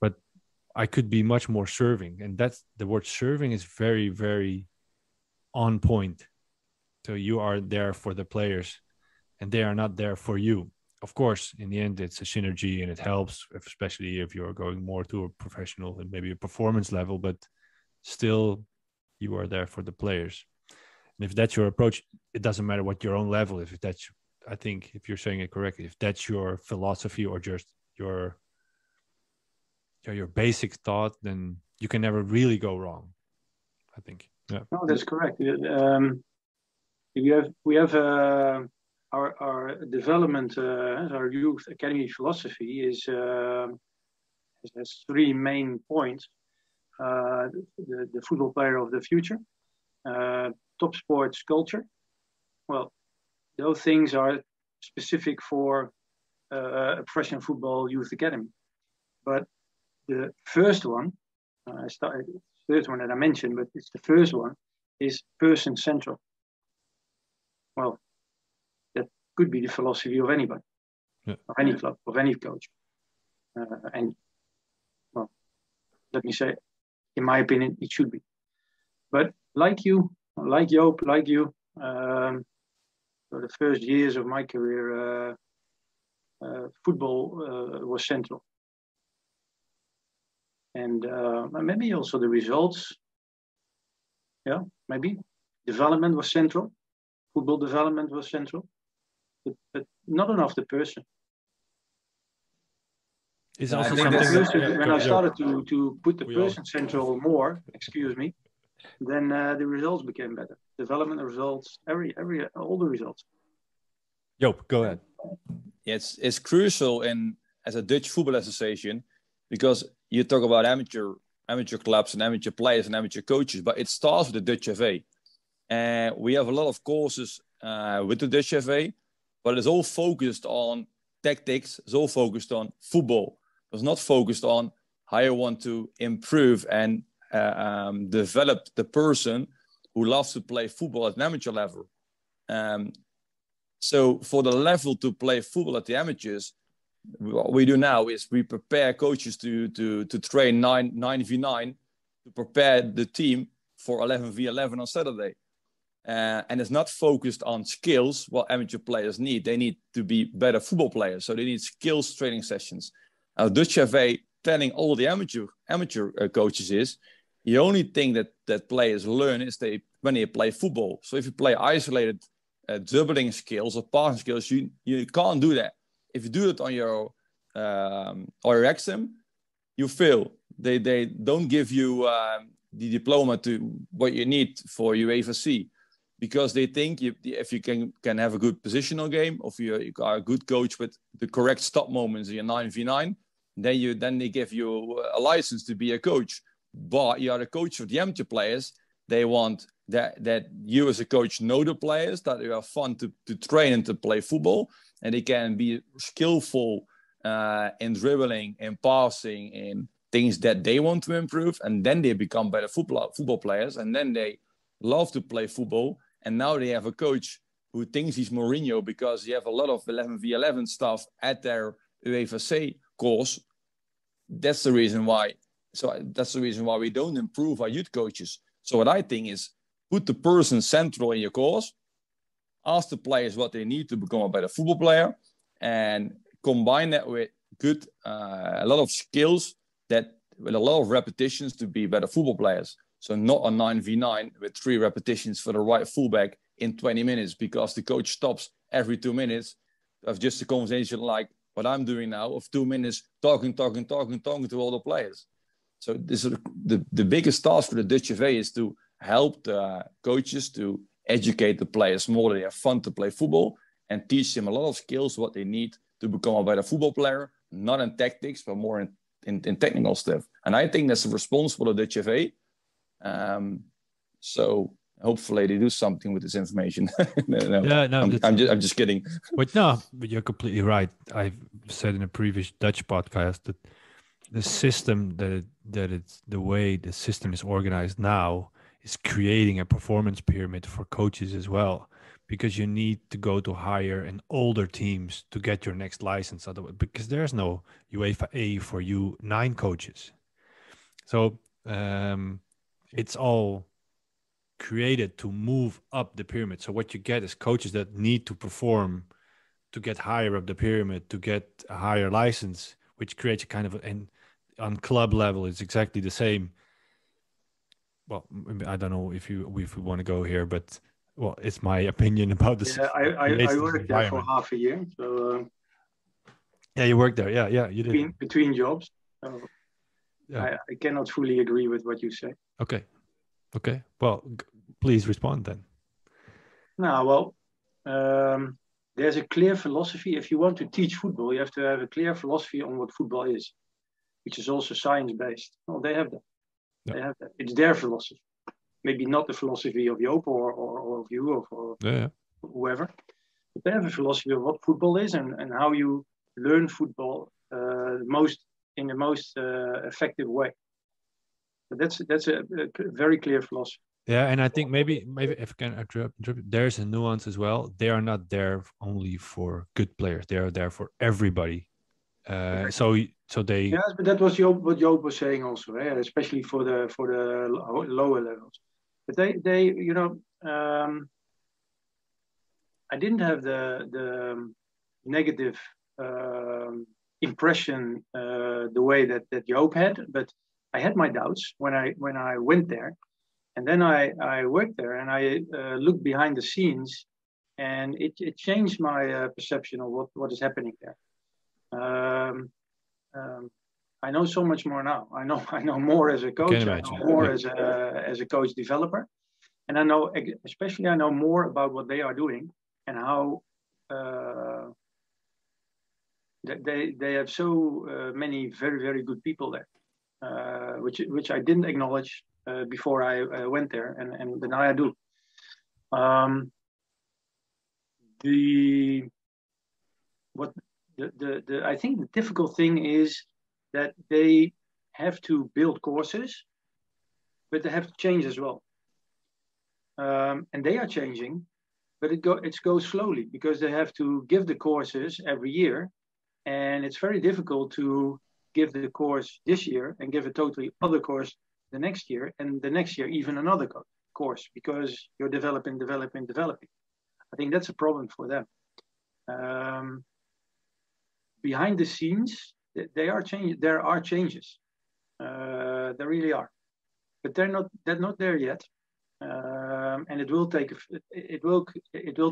but I could be much more serving, and that's the word serving is very, very on point. So you are there for the players, and they are not there for you. Of course, in the end, it's a synergy, and it helps, especially if you're going more to a professional and maybe a performance level. But still, you are there for the players. And if that's your approach, it doesn't matter what your own level is. I think if you're saying it correctly, if that's your philosophy or just your basic thought, then you can never really go wrong, I think. Yeah. No, that's correct. We have our development, our youth academy philosophy has three main points. The football player of the future, top sports culture. Well, those things are specific for a professional football youth academy. But the first one, third one that I mentioned, but it's the first one, is person central. Well, that could be the philosophy of anybody, of any club, of any coach. And, well, let me say, in my opinion, it should be. But like you, like Joop, like you, for the first years of my career, football was central. And maybe also the results. Yeah, maybe. Development was central. Football development was central. But not enough the person. It's also something when I started to put the person central more, then the results became better. Development results, all the results. Joop, go ahead. Yeah, it's crucial as a Dutch football association, because you talk about amateur clubs and amateur players and amateur coaches, but it starts with the Dutch FA. And we have a lot of courses with the Dutch FA, but it's all focused on tactics. It's all focused on football. It's not focused on how you want to improve and develop the person who loves to play football at an amateur level. So for the level to play football at the amateurs, what we do now is we prepare coaches to train 9v9 to prepare the team for 11v11 on Saturday. And it's not focused on skills, what amateur players need. They need to be better football players, so they need skills training sessions. Now, Dutch FA telling all the amateur coaches is the only thing that players learn is when they play football. So if you play isolated dribbling skills or passing skills, you can't do that. If you do it on your exam, you fail. They don't give you the diploma to what you need for UEFA C, because they think if you can have a good positional game, or if you are a good coach with the correct stop moments in your 9v9, then they give you a license to be a coach. But you are the coach of the amateur players. They want that you as a coach know the players, that you are fun to train and to play football, and they can be skillful in dribbling, in passing, in things that they want to improve, and then they become better football players, and then they love to play football. And now they have a coach who thinks he's Mourinho because he have a lot of 11v11 stuff at their UEFA C course. That's the reason why. So that's the reason why we don't improve our youth coaches. So what I think is, put the person central in your course, ask the players what they need to become a better football player, and combine that with a lot of skills, that with a lot of repetitions to be better football players. So not a 9v9 with 3 repetitions for the right fullback in 20 minutes because the coach stops every 2 minutes of just a conversation like what I'm doing now of 2 minutes talking to all the players. So this is the biggest task for the Dutch FA is to help the coaches to educate the players more. They have fun to play football and teach them a lot of skills, what they need to become a better football player, not in tactics, but more in technical stuff. And I think that's a response for the Dutch FA. So hopefully they do something with this information. I'm just kidding. But no, but you're completely right. I've said in a previous Dutch podcast that the system the way the system is organized now is creating a performance pyramid for coaches as well, because you need to go to higher and older teams to get your next license. Otherwise, because there's no UEFA A for U9 coaches. So it's all created to move up the pyramid. So what you get is coaches that need to perform to get higher up the pyramid, to get a higher license, which creates a kind of, and on club level, it's exactly the same. Well, I don't know if we want to go here, but well, it's my opinion about this. Yeah, I worked there for half a year. So yeah, you worked there. Yeah, you did. Between jobs. So yeah. I cannot fully agree with what you say. Okay. Well, please respond then. No, well, there's a clear philosophy. If you want to teach football, you have to have a clear philosophy on what football is, which is also science-based. Well, they have that. Yeah. They have that. It's their philosophy. Maybe not the philosophy of Joop or of you or whoever. But they have a philosophy of what football is and how you learn football in the most effective way. But that's a very clear philosophy. Yeah, and I think maybe if I can interrupt, there's a nuance as well. They are not there only for good players; they are there for everybody. So they. Yes, but that was what Joop was saying also, especially for the lower levels. But they I didn't have the negative impression the way that Joop had, but I had my doubts when I went there. And then I worked there and I looked behind the scenes, and it changed my perception of what is happening there. I know so much more now. I know more as a coach. I know more as a coach developer, and I know more about what they are doing and how they have so many very, very good people there, which I didn't acknowledge before I went there, and now I do. I think the difficult thing is that they have to build courses, but they have to change as well. And they are changing, but it goes slowly because they have to give the courses every year, and it's very difficult to give the course this year and give a totally other course the next year, and the next year even another course, because you're developing. I think that's a problem for them. Behind the scenes, there are changes. There really are, but they're not there yet. and it will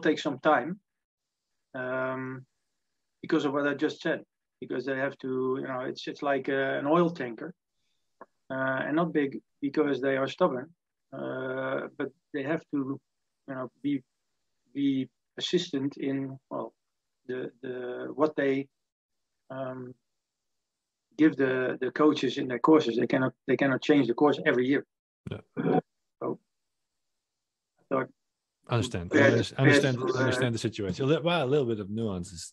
take some time, because of what I just said. Because they have to, it's like an oil tanker, and not big because they are stubborn, but they have to, be persistent in the what they give the coaches in their courses. They cannot change the course every year. Yeah. So I thought, understand the situation. Well, a little bit of nuance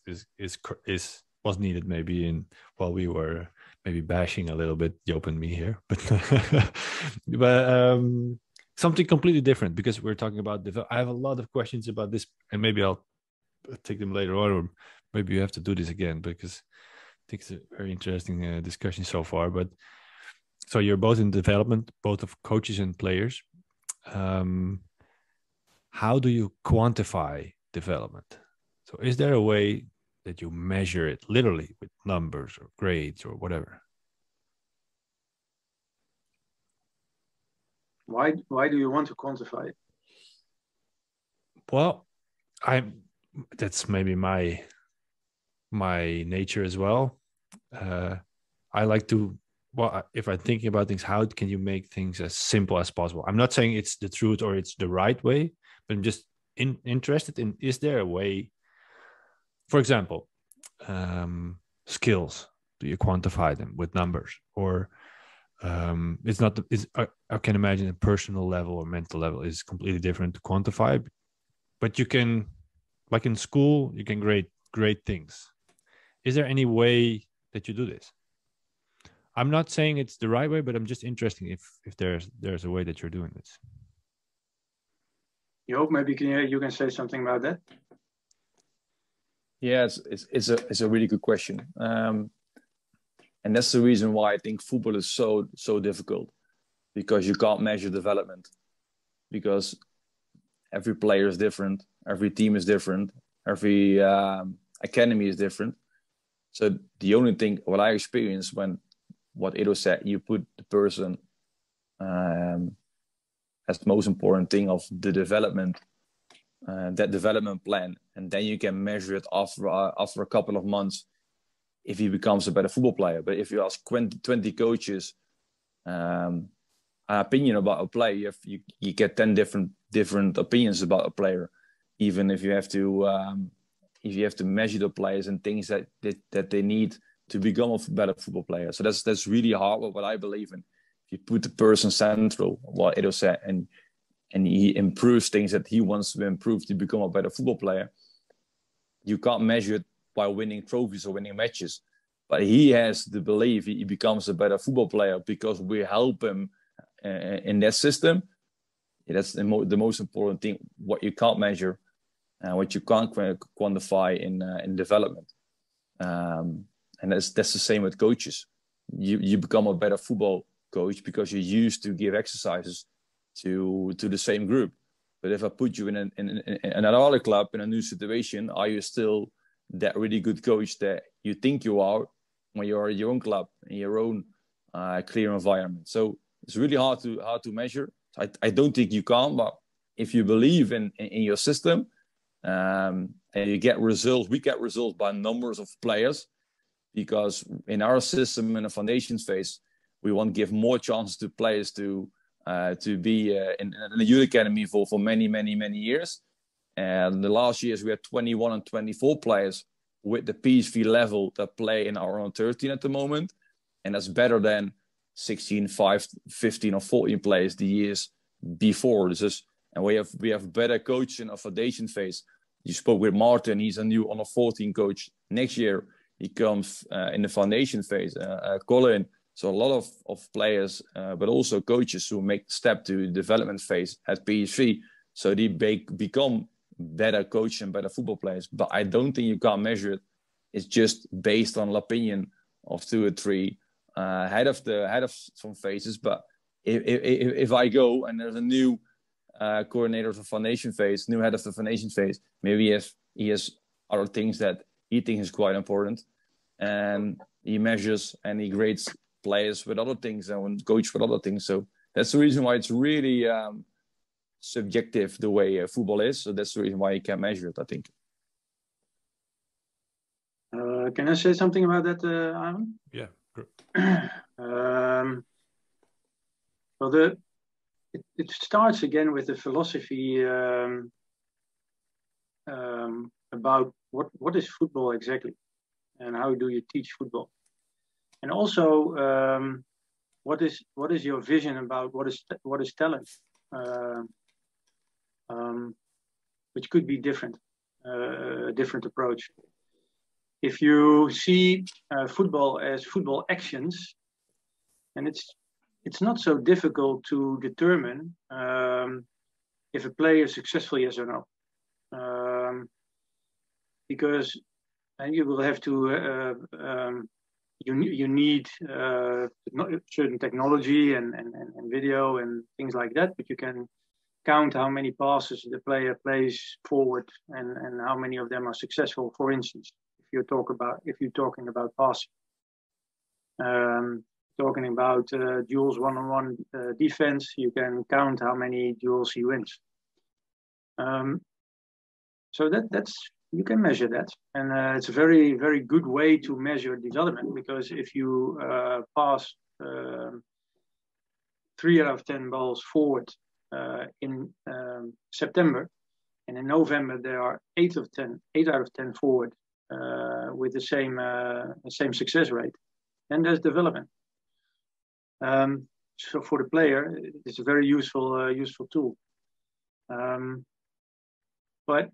was needed maybe we were maybe bashing a little bit Joop and me here, but but something completely different, because we're talking about I have a lot of questions about this, and maybe I'll take them later on, or maybe you have to do this again, because I think it's a very interesting discussion so far. But so you're both in development, both of coaches and players. How do you quantify development? So is there a way that you measure it literally with numbers or grades or whatever? Why do you want to quantify it? Well, that's maybe my nature as well. I like to, if I'm thinking about things, how can you make things as simple as possible? I'm not saying it's the truth or it's the right way, but I'm just interested in, is there a way, for example, skills, do you quantify them with numbers? Or it's not, I can imagine a personal level or mental level is completely different to quantify, but you can, like in school, you can grade things. Is there any way that you do this? I'm not saying it's the right way, but I'm just interested if there's a way that you're doing this. Joop, maybe you can say something about that. Yeah, it's a really good question, and that's the reason why I think football is so difficult, because you can't measure development, because every player is different, every team is different, every academy is different. So the only thing what I experienced when what Iddo said, you put the person as the most important thing of the development, that development plan, and then you can measure it after a couple of months if he becomes a better football player. But if you ask 20 coaches an opinion about a player, you get 10 different opinions about a player, even if you have to measure the players and things that they need to become a better football player. So that's really hard. What I believe in, if you put the person central, what Iddo said, and he improves things that he wants to improve to become a better football player, you can't measure it by winning trophies or winning matches. But he has the belief he becomes a better football player because we help him in that system. That's the most important thing, what you can't measure, what you can't quantify in development. And that's the same with coaches. You become a better football coach because you used to give exercises to the same group. But if I put you in another club in a new situation, are you still that really good coach that you think you are when you're in your own club, in your own clear environment? So it's really hard to measure. I don't think you can, but if you believe in your system, and you get results, we get results by numbers of players, because in our system in the foundation phase, we want to give more chances to players to be in the youth academy for many years. And the last years we had 21 and 24 players with the PSV level that play in our own 13 at the moment, and that's better than 16, 5, 15 or 14 players the years before. And we have better coach in our foundation phase. You spoke with Martin, he's a new under 14 coach. Next year he comes in the foundation phase. Colin, so a lot of players, but also coaches who make the step to the development phase at PSV. So they become better coaches and better football players. But I don't think you can measure it. It's just based on an opinion of 2 or 3 head of some phases. But if I go and there's a new coordinator of the foundation phase, new head of the foundation phase, maybe he has other things that he thinks is quite important, and he measures and he grades players with other things and coach with other things. So that's the reason why it's really subjective the way football is. So that's the reason why you can't measure it, I think. Can I say something about that, Ivan? Yeah. Well, it starts again with the philosophy about what is football exactly, and how do you teach football, and also what is your vision about what is talent, which could be different, a different approach. If you see football as football actions, and it's not so difficult to determine if a player is successful, yes or no, because you will have to you need certain technology and video and things like that, but you can count how many passes the player plays forward and how many of them are successful. For instance, if you're talking about passing, talking about duels one-on-one defense, you can count how many duels he wins. So that's you can measure that, and it's a very, very good way to measure development, because if you pass 3 out of 10 balls forward in September, and in November there are 8 out of 10 forward with the same success rate, then there's development. So for the player, it's a very useful tool. But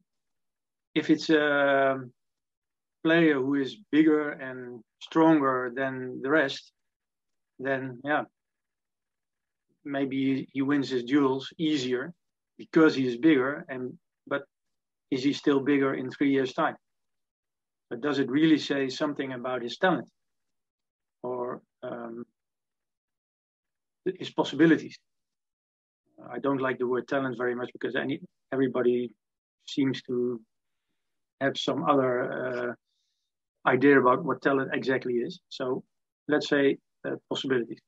if it's a player who is bigger and stronger than the rest, then maybe he wins his duels easier because he is bigger. But is he still bigger in 3 years' time? But does it really say something about his talent or his possibilities? I don't like the word talent very much, because everybody seems to have some other idea about what talent exactly is. So let's say possibilities,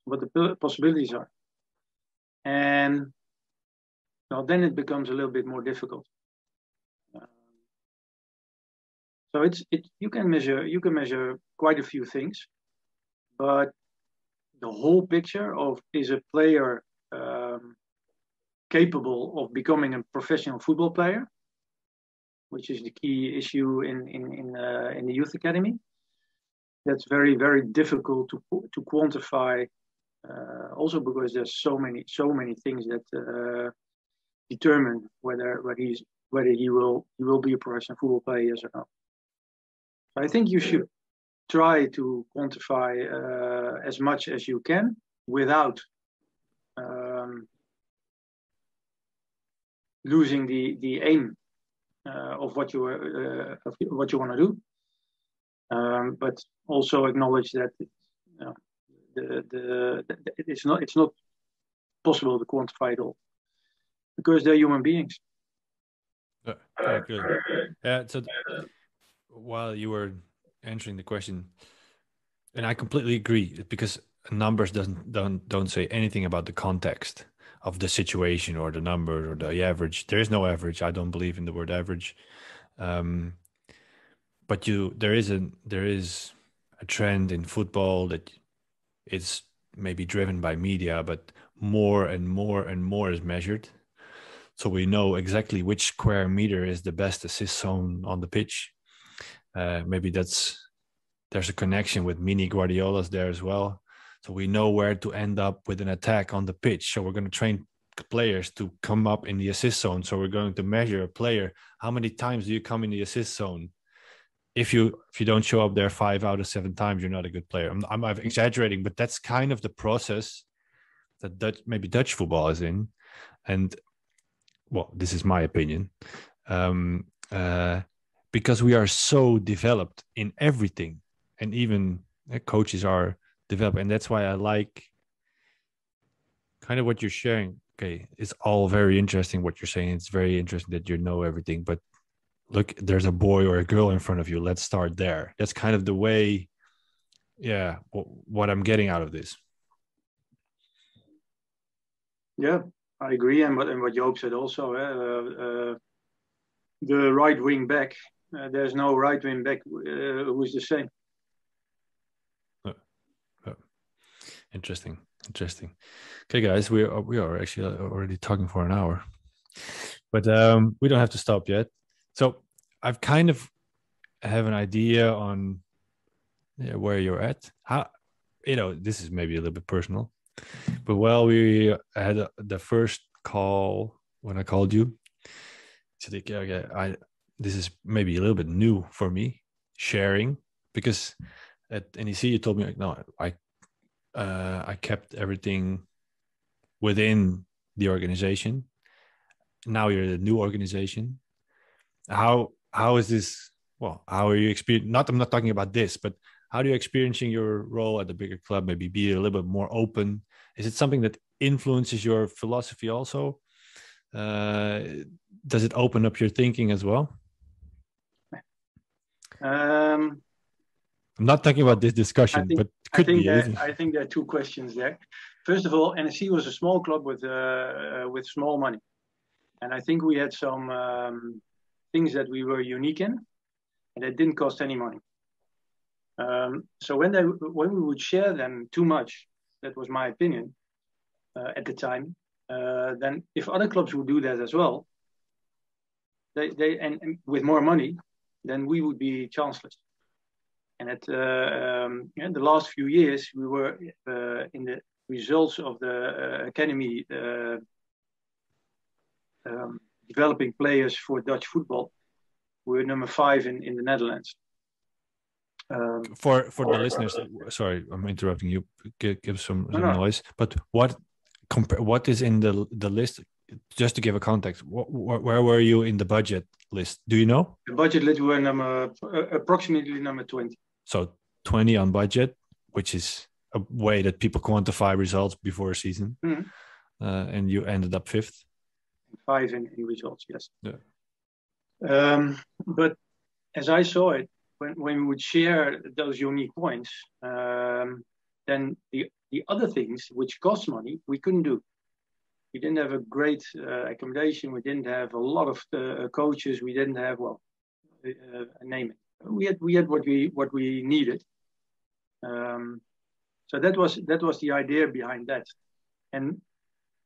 what the possibilities are. And well, then it becomes a little bit more difficult. So you can measure quite a few things, but the whole picture of is a player capable of becoming a professional football player, which is the key issue in the youth academy. That's very, very difficult to quantify. Also because there's so many things that determine whether he will be a professional football player, yes or no. So I think you should try to quantify as much as you can without losing the aim of what you want to do, but also acknowledge that it's not possible to quantify it all, because they're human beings. Very good. Yeah. So while you were answering the question, and I completely agree, because numbers don't say anything about the context of the situation or the number or the average. There is no average. I don't believe in the word average. But there is a trend in football that it's maybe driven by media, but more and more and more is measured. So we know exactly which square meter is the best assist zone on the pitch. Maybe there's a connection with mini Guardiolas there as well. So we know where to end up with an attack on the pitch. So we're going to train players to come up in the assist zone. So we're going to measure a player. How many times do you come in the assist zone? If you don't show up there 5 out of 7 times, you're not a good player. I'm exaggerating, but that's kind of the process that Dutch football is in. And well, this is my opinion. Because we are so developed in everything, and even coaches are developed. And that's why I like kind of what you're sharing. Okay, it's all very interesting what you're saying. It's very interesting that you know everything, but look, there's a boy or a girl in front of you. Let's start there. That's kind of the way, what I'm getting out of this. Yeah, I agree, and what Joop said also. The right wing back. There's no right wing back who is the same. Interesting. Okay, guys, we are actually already talking for an hour, but we don't have to stop yet. So I've kind of have an idea on where you're at. How, this is maybe a little bit personal, but we had the first call when I called you. So this is maybe a little bit new for me, sharing, because at NEC you told me like, no, I kept everything within the organization. Now you're in a new organization. How is this? Well, how are you experiencing? I'm not talking about this, but how are you experiencing your role at the bigger club? Maybe be a little bit more open. Is it something that influences your philosophy also? Does it open up your thinking as well? I'm not talking about this discussion, but could be. I think there are two questions there. First of all, NEC was a small club with small money, and I think we had some things that we were unique in, and it didn't cost any money. So when we would share them too much, that was my opinion at the time. Then if other clubs would do that as well, and with more money, then we would be chanceless. And at the last few years, we were in the results of the academy developing players for Dutch football. We're number 5 in the Netherlands. For the listeners, sorry, I'm interrupting you. Give some noise. But what is in the list? Just to give a context, where were you in the budget list? Do you know? The budget list were approximately number 20. So 20 on budget, which is a way that people quantify results before a season. Mm-hmm. And you ended up 5th. 5 in results, yes. Yeah. But as I saw it, when we would share those unique points, then the other things which cost money, we couldn't do. We didn't have a great accommodation. We didn't have a lot of coaches. We didn't have, name it. We had what we needed. So that was the idea behind that. And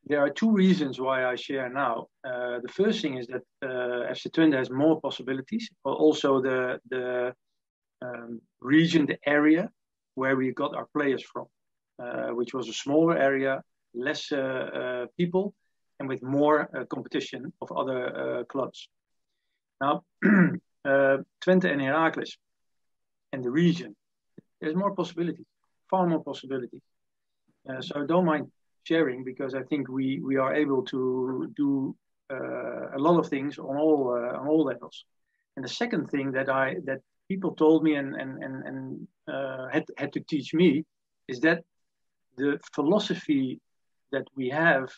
there are 2 reasons why I share now. The first thing is that FCTwente has more possibilities, but also the region, the area where we got our players from, which was a smaller area, less people, and with more competition of other clubs. Now, Twente and Heracles and the region, there's more possibilities, far more possibilities. So I don't mind sharing, because I think we are able to do a lot of things on all levels. And the second thing that people told me and had to teach me is that the philosophy that we have,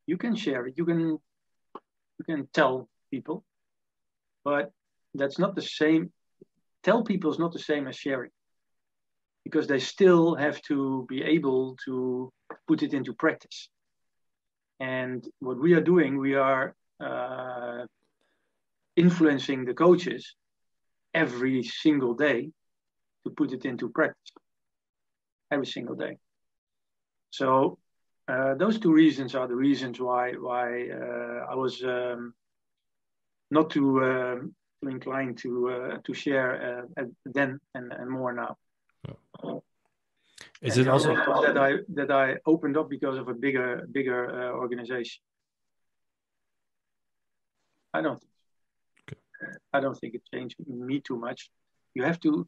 you can share it, you can tell people, but that's not the same. Tell people is not the same as sharing, because they still have to be able to put it into practice. And what we are doing, we are influencing the coaches every single day to put it into practice, every single day. So those 2 reasons are the reasons why I was not too inclined to share then and more now. Is it also that I opened up because of a bigger organization? I don't think so. Okay. I don't think it changed me too much. You have to,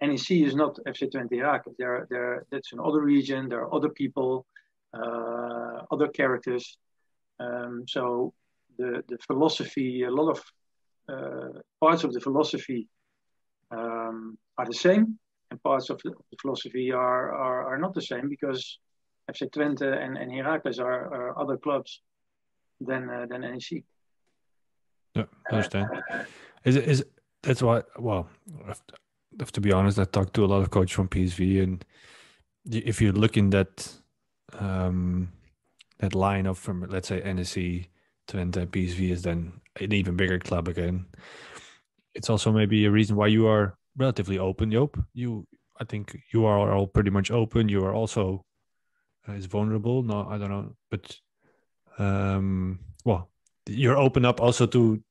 NEC is not FCTwente Heracles. That's another region. There are other people, other characters. So the philosophy, a lot of parts of the philosophy are the same, and parts of the philosophy are not the same, because FCTwente and Heracles are other clubs than NEC. Yeah, I understand. Is that's why? Well, I have to be honest. I talked to a lot of coaches from PSV, and if you look in that that line of from, let's say, NSC Twente, PSV is then an even bigger club again. It's also maybe a reason why you are relatively open, Joop. I think you are all pretty much open. You are also is vulnerable. No, I don't know, but well, you're open up also to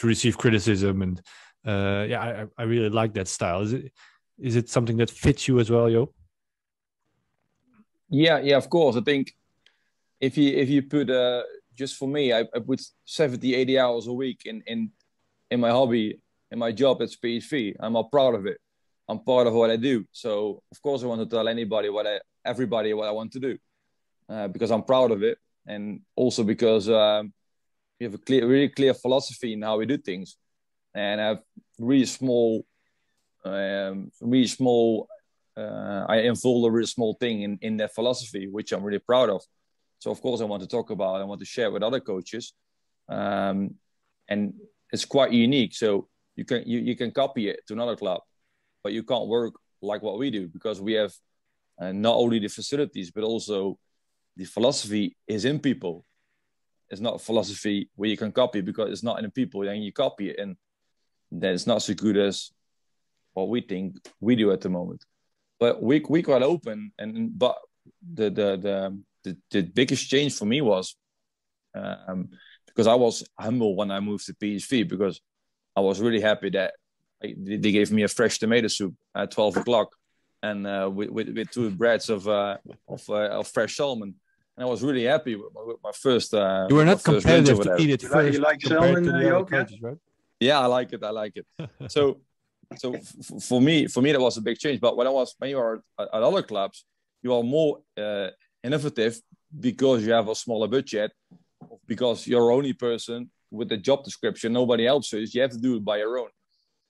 receive criticism, and I really like that style. Is it something that fits you as well, Joop? Yeah, of course. I think if you put just for me, I put 70, 80 hours a week in my hobby, in my job at PSV. I'm all proud of it. I'm part of what I do. So of course I want to tell everybody what I want to do, because I'm proud of it, and also because we have a really clear philosophy in how we do things, and I have really small. I involve a really small thing in that philosophy, which I'm really proud of. So of course I want to talk about, I want to share with other coaches, and it's quite unique. So you can copy it to another club, but you can't work like what we do, because we have not only the facilities, but also the philosophy is in people. It's not a philosophy where you can copy, because it's not in the people, then you copy it, and then it's not so good as what we think we do at the moment. But we quite open, but the biggest change for me was because I was humble when I moved to PSV, because I was really happy that they gave me a fresh tomato soup at 12 o'clock, and with 2 breads of fresh salmon, and I was really happy with my first. You were not competitive to eat it first. You like salmon, coaches, right? Yeah, I like it. So for me that was a big change. But when you are at other clubs, you are more innovative, because you have a smaller budget, because you're the only person with the job description, nobody else is. You have to do it by your own.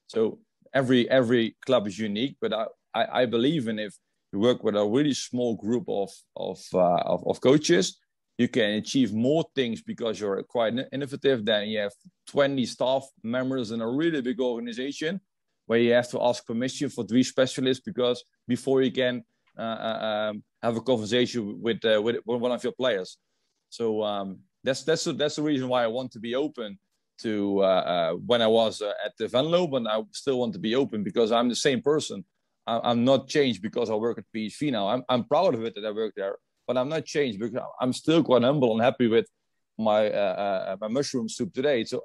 So every club is unique, but I believe in, if you work with a really small group of coaches, you can achieve more things, because you're quite innovative than you have 20 staff members in a really big organization, where you have to ask permission for 3 specialists, because before you can have a conversation with one of your players. So that's the reason why I want to be open to when I was at the Venlo, but I still want to be open, because I'm the same person. I'm not changed because I work at PSV now. I'm proud of it that I work there, but I'm not changed, because I'm still quite humble and happy with my mushroom soup today. So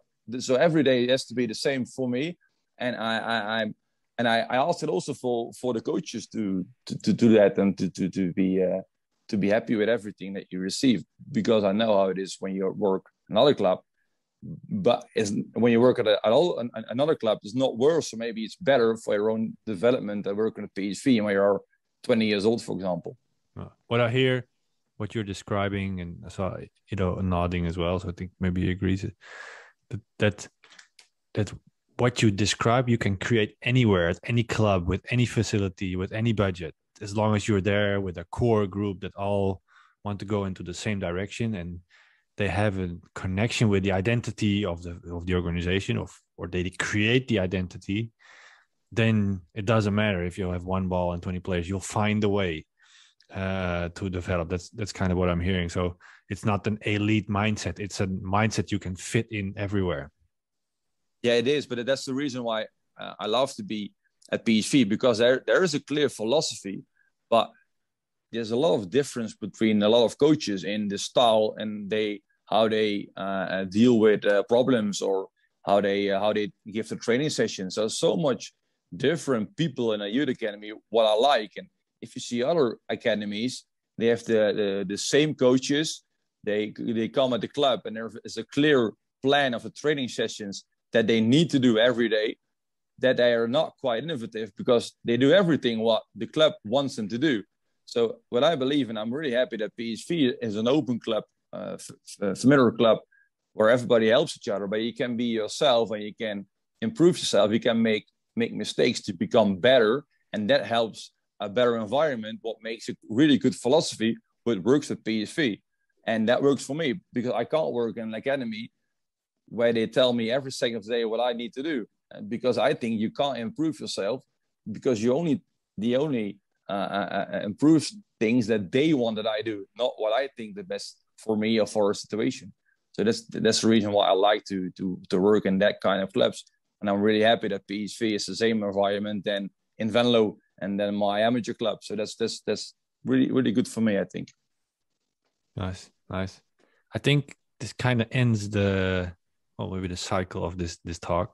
every day it has to be the same for me, and I asked it also for the coaches to do that, and to be happy with everything that you receive, because I know how it is when you work another club. But when you work at another club, it's not worse, or maybe it's better for your own development than working at PSV when you're 20 years old, for example. What I hear, what you're describing, and I saw nodding as well, so I think maybe he agrees that what you describe, you can create anywhere, at any club, with any facility, with any budget, as long as you're there with a core group that all want to go into the same direction, and they have a connection with the identity of the organization, or they create the identity. Then it doesn't matter if you have 1 ball and 20 players, you'll find a way to develop. That's kind of what I'm hearing. So it's not an elite mindset, it's a mindset you can fit in everywhere. Yeah, it is, but that's the reason why I love to be at PSV, because there is a clear philosophy, but there's a lot of difference between a lot of coaches in the style and how they deal with problems, or how they give the training sessions. There's so much different people in a youth academy, what I like. And if you see other academies, they have the same coaches. They come at the club, and there is a clear plan of the training sessions that they need to do every day, that they are not quite innovative, because they do everything what the club wants them to do. So what I believe, and I'm really happy that PSV is an open club, familiar club, where everybody helps each other, but you can be yourself, and you can improve yourself. You can make mistakes to become better, and that helps a better environment, what makes a really good philosophy, what works at PSV. And that works for me, because I can't work in an academy where they tell me every second of the day what I need to do. Because I think you can't improve yourself, because the only improves things that they want that I do, not what I think the best for me or for a situation. So that's the reason why I like to work in that kind of clubs. And I'm really happy that PSV is the same environment than in Venlo and then my amateur club. So that's really good for me, I think. Nice. I think this kind of ends maybe the cycle of this talk,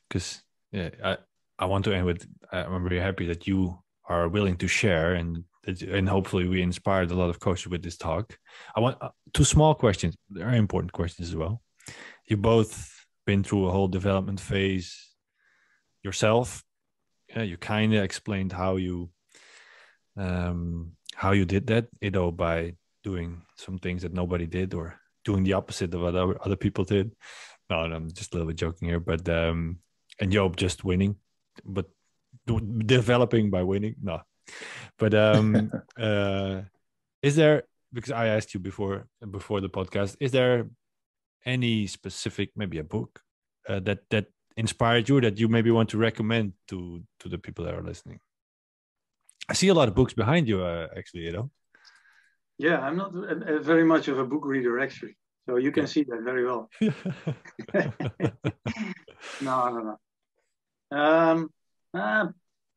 because I want to end with, I'm very happy that you are willing to share, and hopefully we inspired a lot of coaches with this talk. I want 2 small questions. They're important questions as well. You both been through a whole development phase yourself. You kind of explained how you did that, Iddo, by doing some things that nobody did, or doing the opposite of what other people did. No, I'm just a little bit joking here, but and Joop just winning, but developing by winning. No, but is there, because I asked you before the podcast, is there any specific, maybe a book that inspired you, that you maybe want to recommend to the people that are listening? I see a lot of books behind you, actually, Yeah, I'm not very much of a book reader, actually. So you can see that very well. No.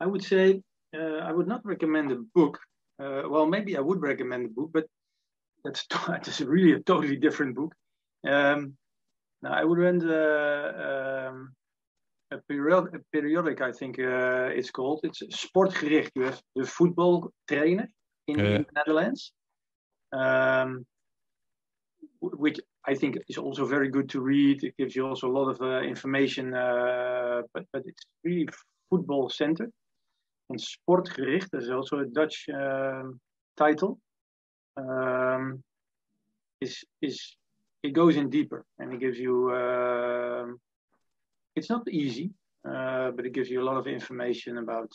I would say I would not recommend a book. Well, maybe I would recommend a book, but that's really a totally different book. I would recommend a periodic, I think it's called. It's sportgericht. You have the football trainer in the Netherlands, which I think is also very good to read. It gives you also a lot of information, but it's really football centered. And sportgericht is also a Dutch title. It goes in deeper, and it gives you. It's not easy, but it gives you a lot of information about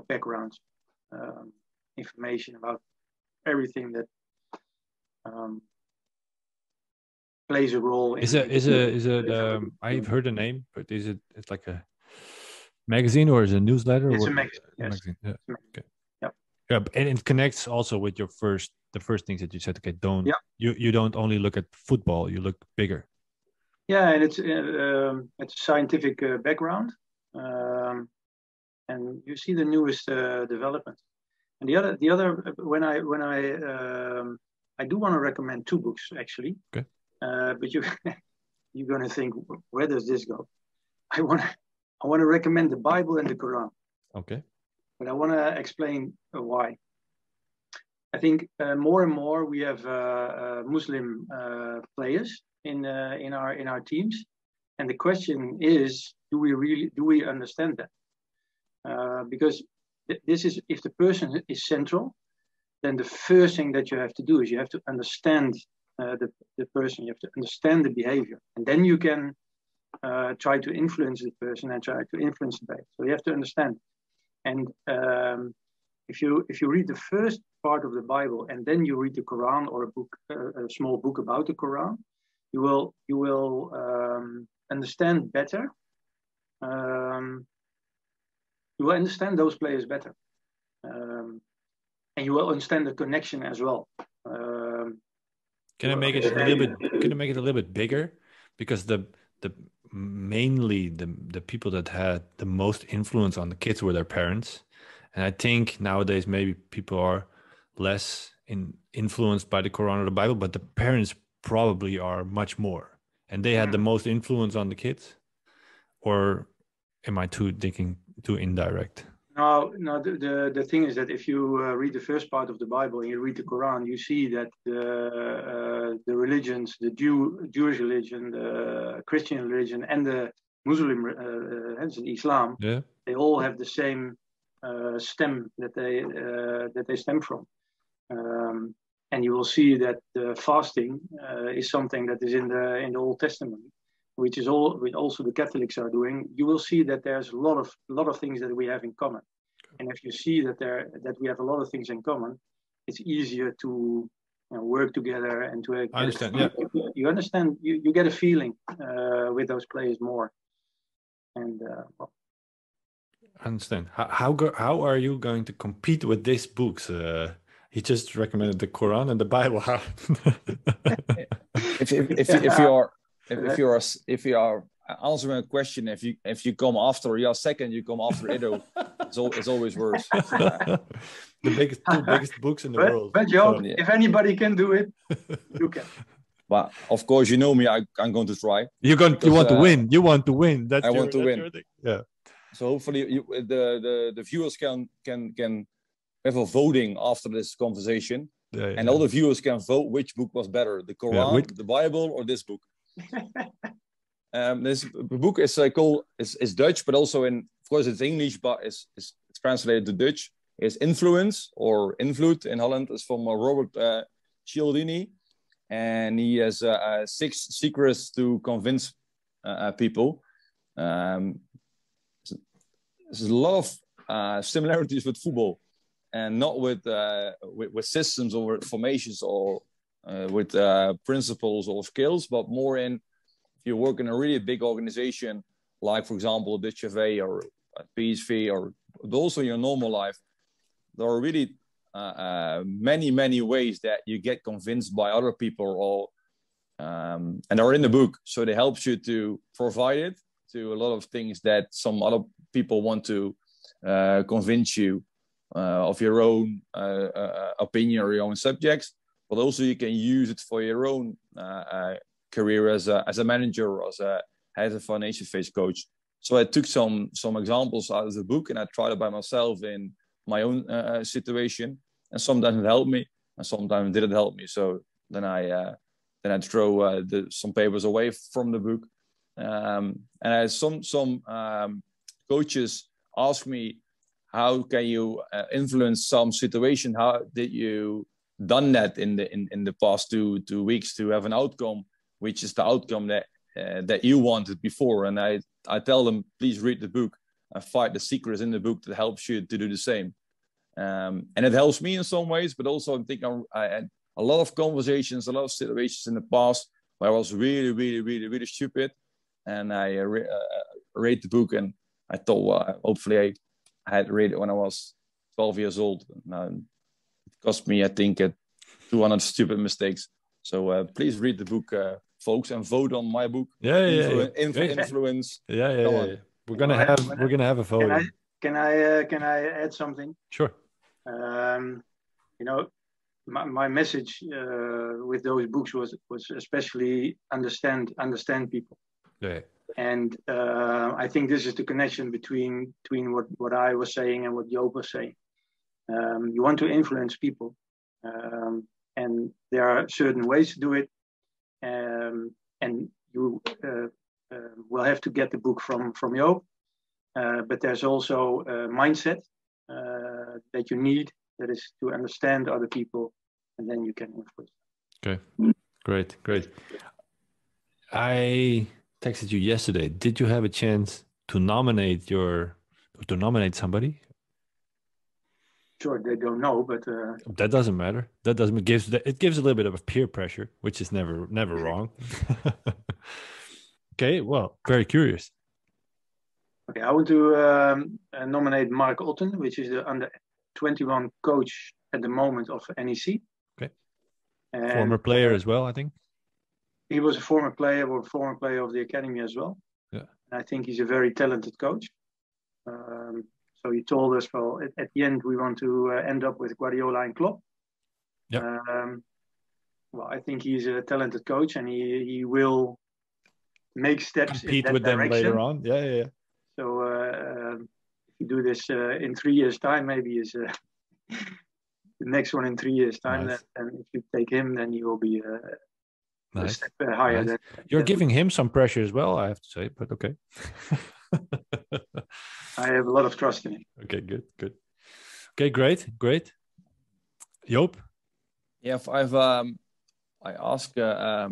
backgrounds, information about everything that plays a role. Is it? I've heard the name, but it's like a magazine, or is it a newsletter? It's a magazine. Yes. Magazine. Yeah. Okay. Yeah, and it connects also with the first things that you said. Okay, you don't only look at football; you look bigger. Yeah, and it's a scientific background, and you see the newest developments. And the other when I do want to recommend 2 books, actually. Okay. But you're going to think, where does this go? I want to recommend the Bible and the Quran. Okay. But I want to explain why. I think more and more we have Muslim players in our teams, and the question is, do we understand that? Because this is, if the person is central, then the first thing that you have to do is you have to understand the person. You have to understand the behavior, and then you can try to influence the person and try to influence the behavior. So you have to understand. And if you read the first part of the Bible and then you read the Quran, or a small book about the Quran, you will understand better. You will understand those players better, and you will understand the connection as well. Can I make it a little bit? Can I make it a little bit bigger? Because mainly the people that had the most influence on the kids were their parents, and I think nowadays maybe people are less influenced by the Quran or the Bible, but the parents probably are much more, and they had the most influence on the kids. Or am I thinking too indirect? No. The thing is that if you read the first part of the Bible and you read the Quran, you see that the religions, the Jewish religion, the Christian religion, and the Muslim, Islam, they all have the same stem that they stem from. And you will see that fasting is something that is in the Old Testament, which also the Catholics are doing. You will see that there's a lot of things that we have in common. And if you see that we have a lot of things in common, it's easier to work together and to understand. You understand. You get a feeling with those players more. And I understand. How are you going to compete with these books? He just recommended the Quran and the Bible. if you are answering a question, if you come after your second, you come after Iddo. It's always worse. The two biggest books in the world. But Joop, if anybody can do it, you can. But of course, you know me. I'm going to try. You want to win. You want to win. I want to win. Yeah. So hopefully, the viewers can have a voting after this conversation, and all the viewers can vote which book was better: the Quran, the Bible, or this book. This book is called is Dutch, but also of course it's English, but it's translated to Dutch. It's Influence or Invloed in Holland. It's from Robert Cialdini, and he has 6 secrets to convince people. There's a lot of similarities with football, and not with systems or formations or with principles or skills, but more in if you work in a really big organization, like for example Dutch FA or PSV, but also in your normal life, there are really many ways that you get convinced by other people, or and they're in the book, so they help you to provide it to a lot of things that some other people want to convince you of your own opinion or your own subjects, but also you can use it for your own career as a manager or as a financial phase coach. So I took some examples out of the book and I tried it by myself in my own situation, and sometimes it helped me and sometimes it didn't help me. So then I throw some papers away from the book. And some coaches ask me, how can you influence some situation? How did you done that in the past two weeks to have an outcome, which is the outcome that you wanted before? And I tell them, please read the book and find the secrets in the book that helps you to do the same. And it helps me in some ways, but also I think I had a lot of conversations, a lot of situations in the past where I was really stupid. And I read the book and I thought, hopefully I had read it when I was 12 years old. And it cost me, I think, 200 stupid mistakes. So please read the book, folks, and vote on my book. Influence. Yeah. We're gonna have a vote. Can I add something? Sure. My message with those books was especially understand people. Yeah. And I think this is the connection between what I was saying and what Joop was saying. You want to influence people, and there are certain ways to do it. And you will have to get the book from Joop. But there's also a mindset that you need, that is to understand other people, and then you can influence. Okay, great. I texted you yesterday. Did you have a chance to nominate somebody? Sure, they don't know, but that doesn't matter. It gives a little bit of peer pressure, which is never wrong. Okay, well, very curious. Okay, I want to nominate Mark Otten, which is the under-21 coach at the moment of NEC. Okay. And, former player as well, I think. He was a former player of the academy as well. Yeah. And I think he's a very talented coach. So he told us, well, at the end, we want to end up with Guardiola and Klopp. Yeah. Well, I think he's a talented coach, and he will make steps compete in that with direction. Them later on. Yeah. So if you do this in 3 years' time, maybe is the next one in 3 years' time. Nice. And if you take him, then you will be nice. a step higher. Nice. You're giving him some pressure as well, I have to say, but okay. I have a lot of trust in him. Okay, good. Okay, great. Joop? Yeah, I asked a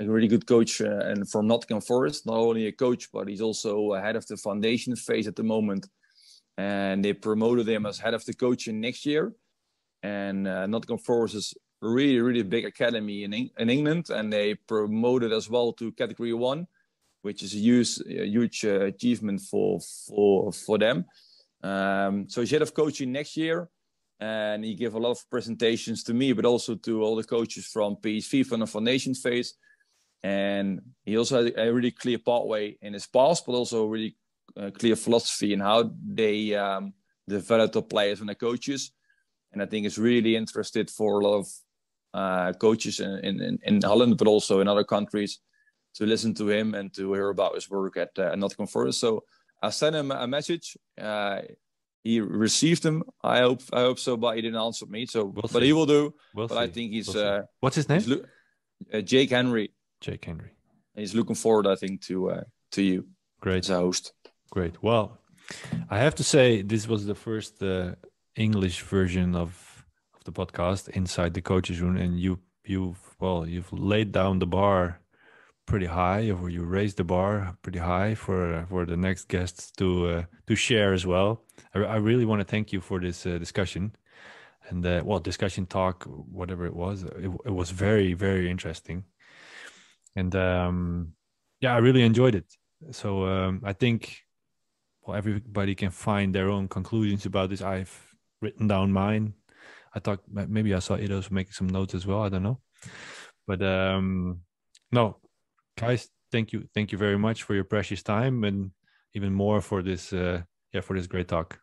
really good coach and from Nottingham Forest, not only a coach, but he's also head of the foundation phase at the moment. And they promoted him as head of the coaching next year. And Nottingham Forest is a really big academy in England, and they promoted as well to Category 1, which is a huge achievement for them. So he's head of coaching next year. and he gave a lot of presentations to me, but also to all the coaches from PSV, from the foundation phase. And he also had a really clear pathway in his past, but also a really clear philosophy in how they develop the players and the coaches. And I think it's really interested for a lot of coaches in Holland, but also in other countries, to listen to him and to hear about his work at Nottingham Forest. So I sent him a message. He received them. I hope so, but he didn't answer me. So, but he will do. I think he's. What's his name? Jake Henry. Jake Henry. He's looking forward, I think, to you. Great. As a host. Great. Well, I have to say this was the first English version of the podcast, Inside the Coaches Room, and you've laid down the bar pretty high, or you raised the bar pretty high for the next guests to share as well. I really want to thank you for this discussion, and discussion talk, whatever it was. It was very, very interesting, and I really enjoyed it. So I think everybody can find their own conclusions about this. I've written down mine. I thought maybe I saw Iddo's making some notes as well. I don't know, but no. Guys, thank you very much for your precious time, and even more for this great talk.